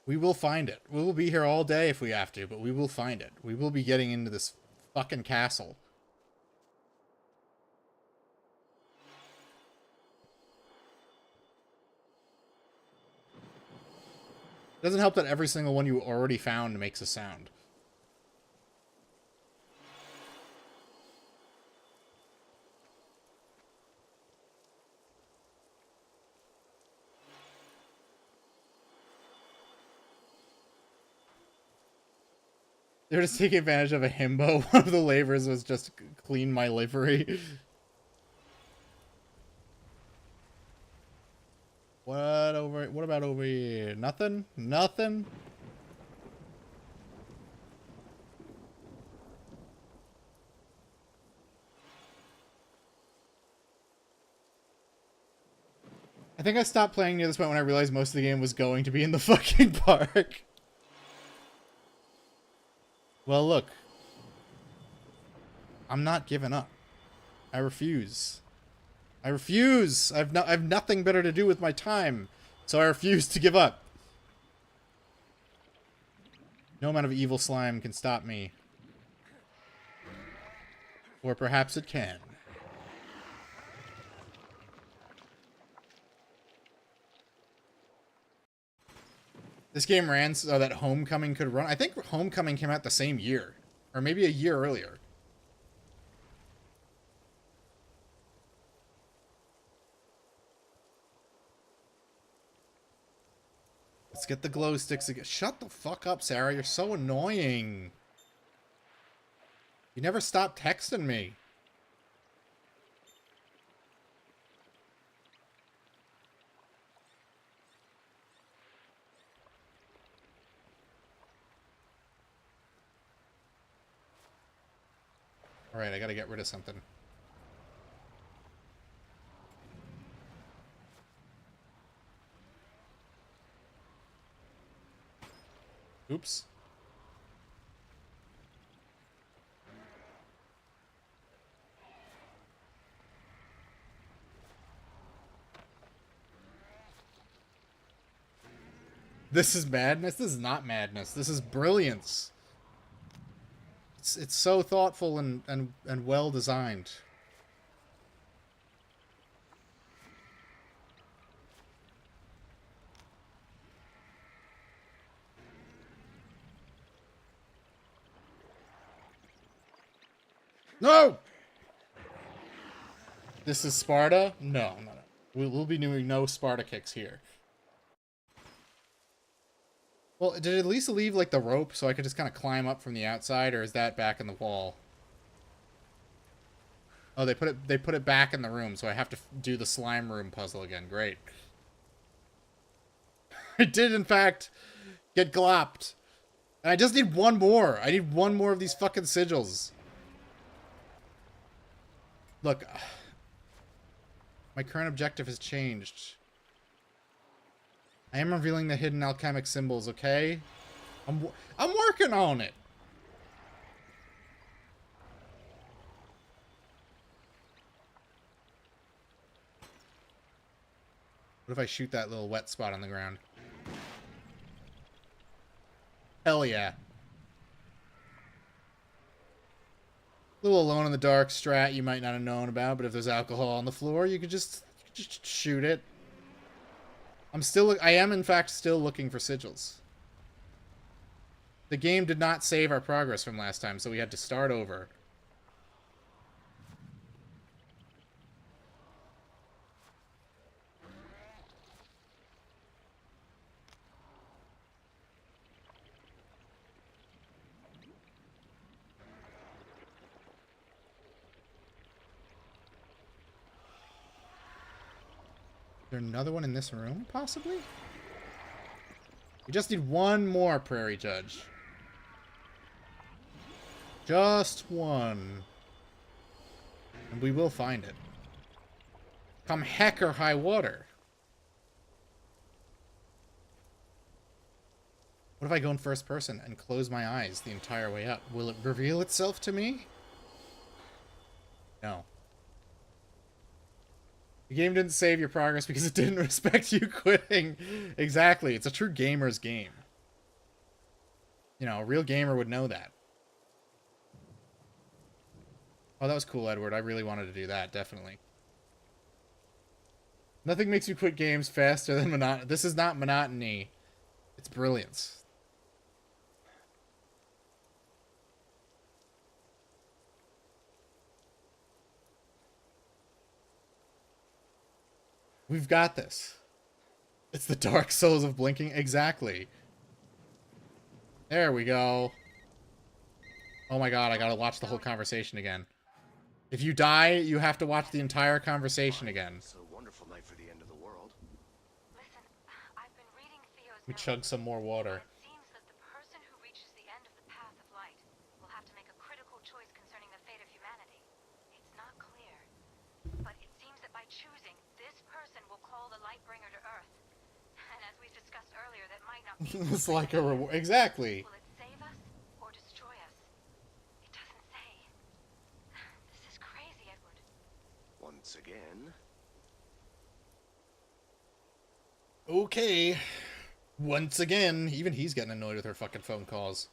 We will find it. We will be here all day if we have to, but we will find it. We will be getting into this fucking castle. It doesn't help that every single one you already found makes a sound. They're just taking advantage of a himbo. One of the labors was just clean my livery. What about over here? Nothing? Nothing? I think I stopped playing near this point when I realized most of the game was going to be in the fucking park. Well, look. I'm not giving up. I refuse. I refuse! I've nothing better to do with my time, so I refuse to give up. No amount of evil slime can stop me. Or perhaps it can. This game ran so that Homecoming could run. I think Homecoming came out the same year. Or maybe a year earlier. Let's get the glow sticks again. Shut the fuck up, Sarah. You're so annoying. You never stop texting me. Alright, I gotta get rid of something. Oops. This is madness? This is not madness. This is brilliance. It's so thoughtful and well designed. No! This is Sparta? No. We'll be doing no Sparta kicks here. Well, did it at least leave, like, the rope so I could just kind of climb up from the outside, or is that back in the wall? Oh, they put it back in the room, so I have to do the slime room puzzle again. Great. I did, in fact, get glopped. And I just need one more. I need one more of these fucking sigils. Look, my current objective has changed. I am revealing the hidden alchemic symbols, okay? I'm working on it. What if I shoot that little wet spot on the ground? Hell yeah. Little alone in the dark strat you might not have known about, but if there's alcohol on the floor, you could just shoot it. I am in fact still looking for sigils. The game did not save our progress from last time, so we had to start over. Is there another one in this room, possibly? We just need one more, Prairie Judge. Just one. And we will find it. Come heck or high water. What if I go in first person and close my eyes the entire way up? Will it reveal itself to me? No. The game didn't save your progress because it didn't respect you quitting. Exactly. It's a true gamer's game. You know, a real gamer would know that. Oh, that was cool, Edward. I really wanted to do that, definitely. Nothing makes you quit games faster than monotony. This is not monotony. It's brilliance. We've got this. It's the Dark Souls of blinking. Exactly. There we go. Oh my god, I gotta watch the whole conversation again. If you die, you have to watch the entire conversation again. It's a wonderful night for the end of the world. Listen, I've been reading Theo's We notes. chug some more water. It seems that the person who reaches the end of the path of light will have to make a critical choice concerning the fate of humanity. It's not clear, but it seems that by choosing, this person will call the Lightbringer to Earth. And as we've discussed earlier, that might not be... It's like a reward. Exactly. Will it save us or destroy us? It doesn't say. This is crazy, Edward. Once again, Okay. Once again, even he's getting annoyed with her fucking phone calls.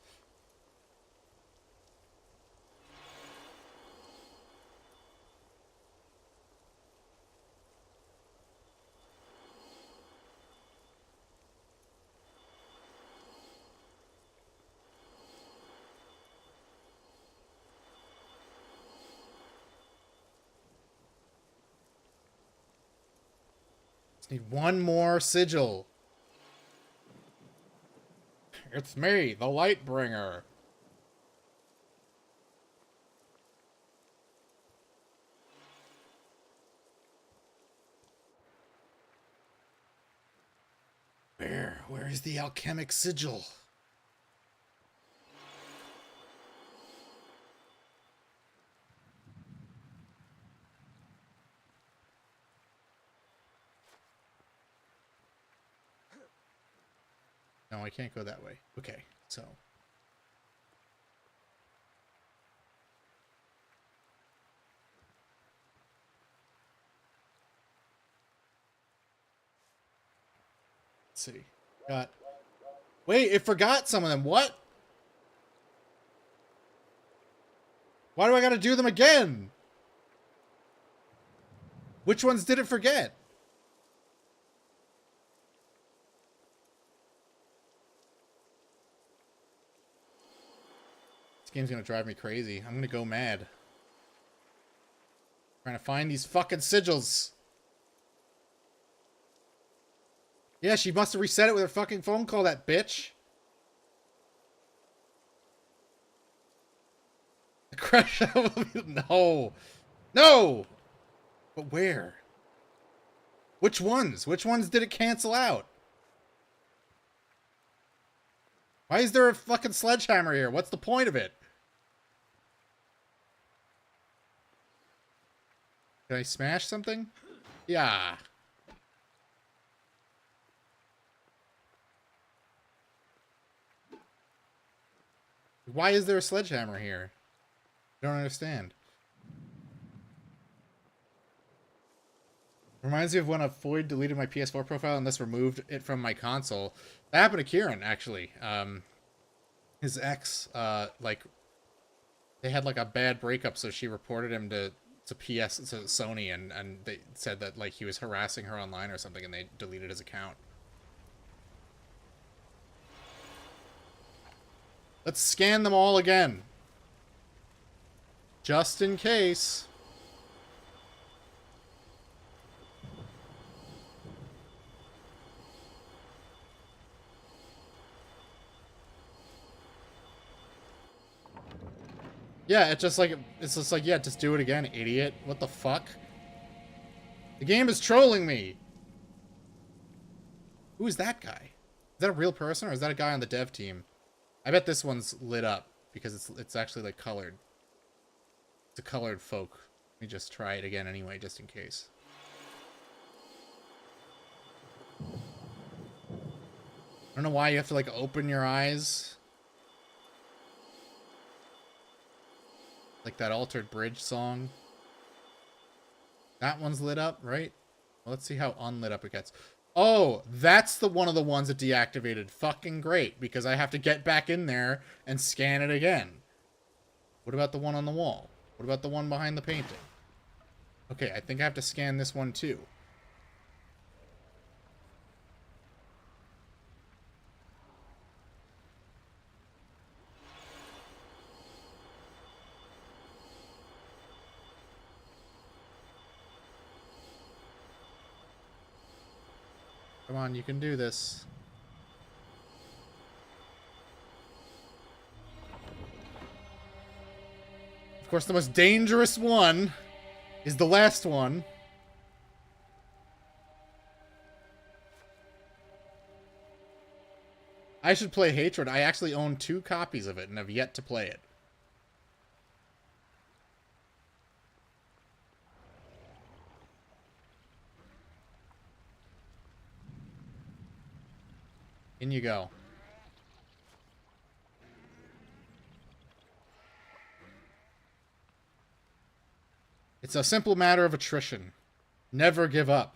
Just need one more sigil. It's me, the Lightbringer. Where is the alchemic sigil? No, I can't go that way. Okay, so. Let's see. Got. Wait, it forgot some of them. What? Why do I gotta do them again? Which ones did it forget? This game's gonna drive me crazy. I'm gonna go mad. Trying to find these fucking sigils. Yeah, she must have reset it with her fucking phone call, that bitch. The crash. No. No! But where? Which ones? Which ones did it cancel out? Why is there a fucking sledgehammer here? What's the point of it? Can I smash something? Yeah. Why is there a sledgehammer here? I don't understand. Reminds me of when a Foyd deleted my PS4 profile and thus removed it from my console. That happened to Kieran, actually. His ex, like, they had like a bad breakup, so she reported him to Sony, and they said that like he was harassing her online or something, and they deleted his account. Let's scan them all again. Just in case. Yeah, it's just like, yeah, just do it again, idiot. What the fuck? The game is trolling me. Who is that guy? Is that a real person, or is that a guy on the dev team? I bet this one's lit up because it's actually like colored. It's a colored folk. Let me just try it again anyway, just in case. I don't know why you have to like open your eyes. Like that Altered Bridge song. That one's lit up, right? Well, let's see how unlit up it gets. Oh, that's the one of the ones that deactivated. Fucking great, because I have to get back in there and scan it again. What about the one on the wall? What about the one behind the painting? Okay, I think I have to scan this one too. Come on, you can do this. Of course, the most dangerous one is the last one. I should play Hatred. I actually own 2 copies of it and have yet to play it. In you go. It's a simple matter of attrition. Never give up.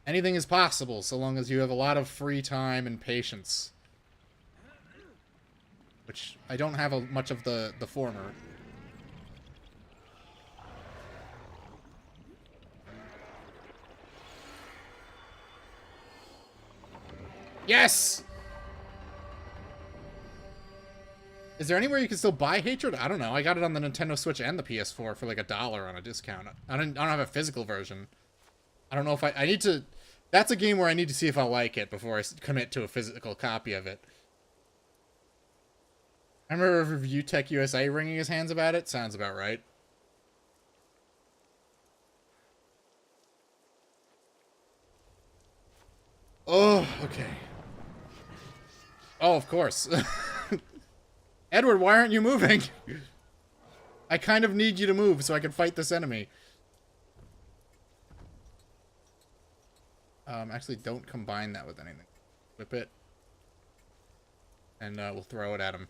Anything is possible so long as you have a lot of free time and patience. Which I don't have much of the former. Yes! Is there anywhere you can still buy Hatred? I don't know. I got it on the Nintendo Switch and the PS4 for like $1 on a discount. I don't have a physical version. I don't know if I need to... That's a game where I need to see if I like it before I commit to a physical copy of it. I remember Review Tech USA wringing his hands about it. Sounds about right. Oh, okay. Oh, of course. Edward, why aren't you moving? I kind of need you to move so I can fight this enemy. Actually, don't combine that with anything. Whip it. And we'll throw it at him.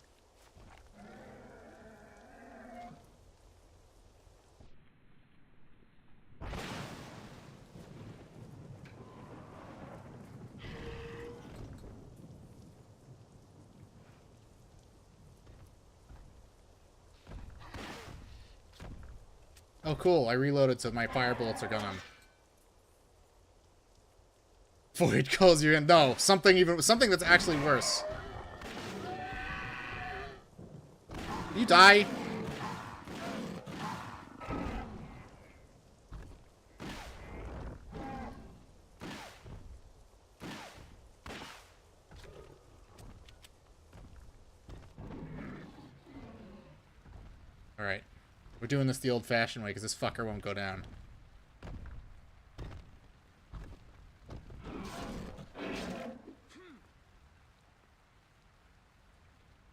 Oh, cool. I reloaded so my fire bullets are gone. Void calls you in. No, something that's actually worse. You die. Alright. We're doing this the old-fashioned way because this fucker won't go down.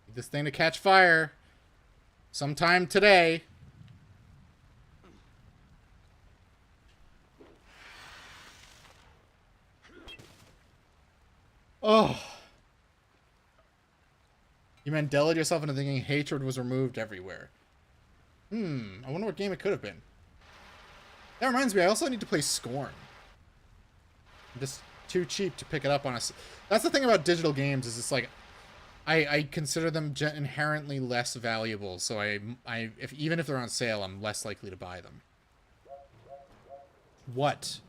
Need this thing to catch fire. Sometime today. Oh. You Mandela yourself into thinking hatred was removed everywhere. I wonder what game it could have been. That reminds me, I also need to play Scorn. I'm just too cheap to pick it up on us. That's the thing about digital games, is it's like I consider them inherently less valuable, so even if they're on sale, I'm less likely to buy them. What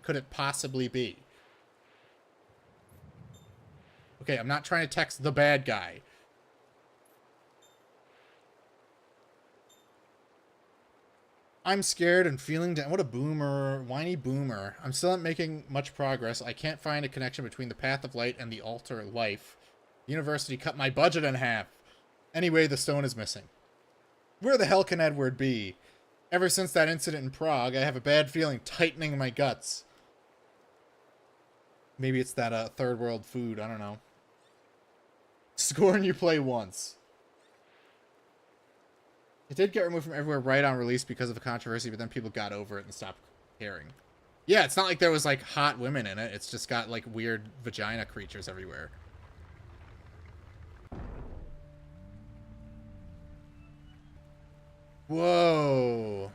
could it possibly be? Okay, I'm not trying to text the bad guy. I'm scared and feeling down. What a boomer. Whiny boomer. I'm still not making much progress. I can't find a connection between the Path of Light and the Altar of Life. The university cut my budget in half. Anyway, the stone is missing. Where the hell can Edward be? Ever since that incident in Prague, I have a bad feeling tightening my guts. Maybe it's that third world food. I don't know. Scorn you play once. It did get removed from everywhere right on release because of a controversy, but then people got over it and stopped caring. Yeah, it's not like there was, like, hot women in it. It's just got, like, weird vagina creatures everywhere. Whoa.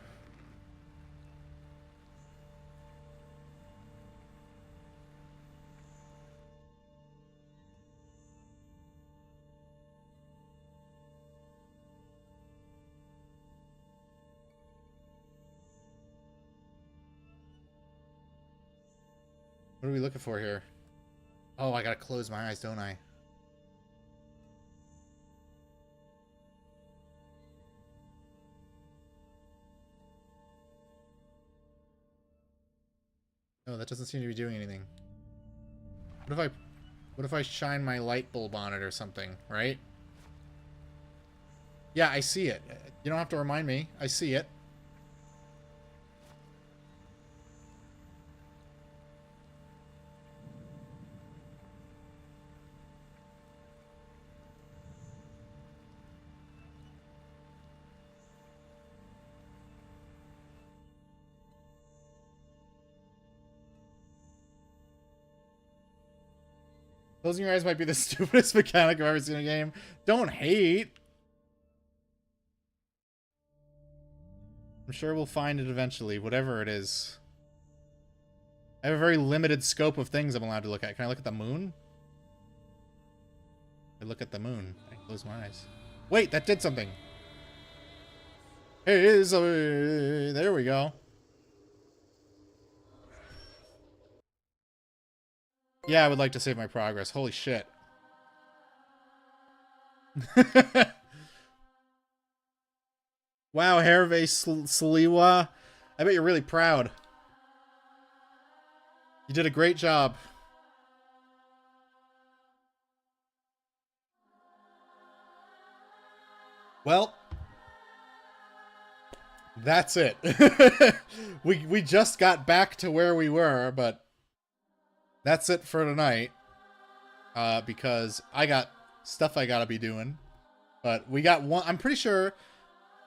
What are we looking for here? Oh, I gotta close my eyes, don't I? No, that doesn't seem to be doing anything. What if I shine my light bulb on it or something, right? Yeah, I see it. You don't have to remind me. I see it. Closing your eyes might be the stupidest mechanic I've ever seen in a game. Don't hate. I'm sure we'll find it eventually, whatever it is. I have a very limited scope of things I'm allowed to look at. Can I look at the moon? I look at the moon. I close my eyes. Wait, that did something. There we go. Yeah, I would like to save my progress. Holy shit. Wow, Hervé Sliwa. I bet you're really proud. You did a great job. Well, that's it. we just got back to where we were, but that's it for tonight. Because I got stuff I gotta be doing. But we got one. I'm pretty sure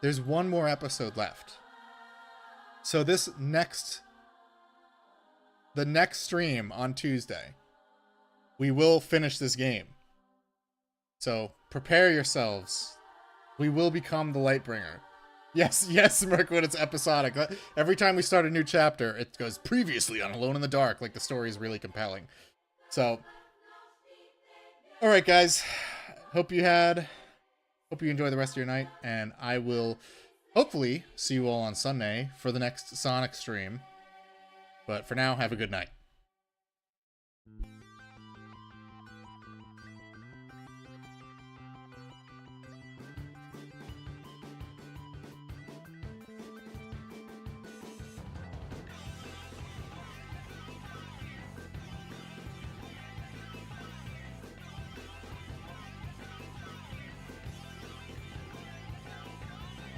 there's one more episode left. So the next stream on Tuesday, we will finish this game. So prepare yourselves. We will become the Lightbringer. Yes, Mirkwood, it's episodic. Every time we start a new chapter, it goes previously on Alone in the Dark, like the story is really compelling. So, alright guys, hope you enjoy the rest of your night, and I will hopefully see you all on Sunday for the next Sonic stream. But for now, have a good night.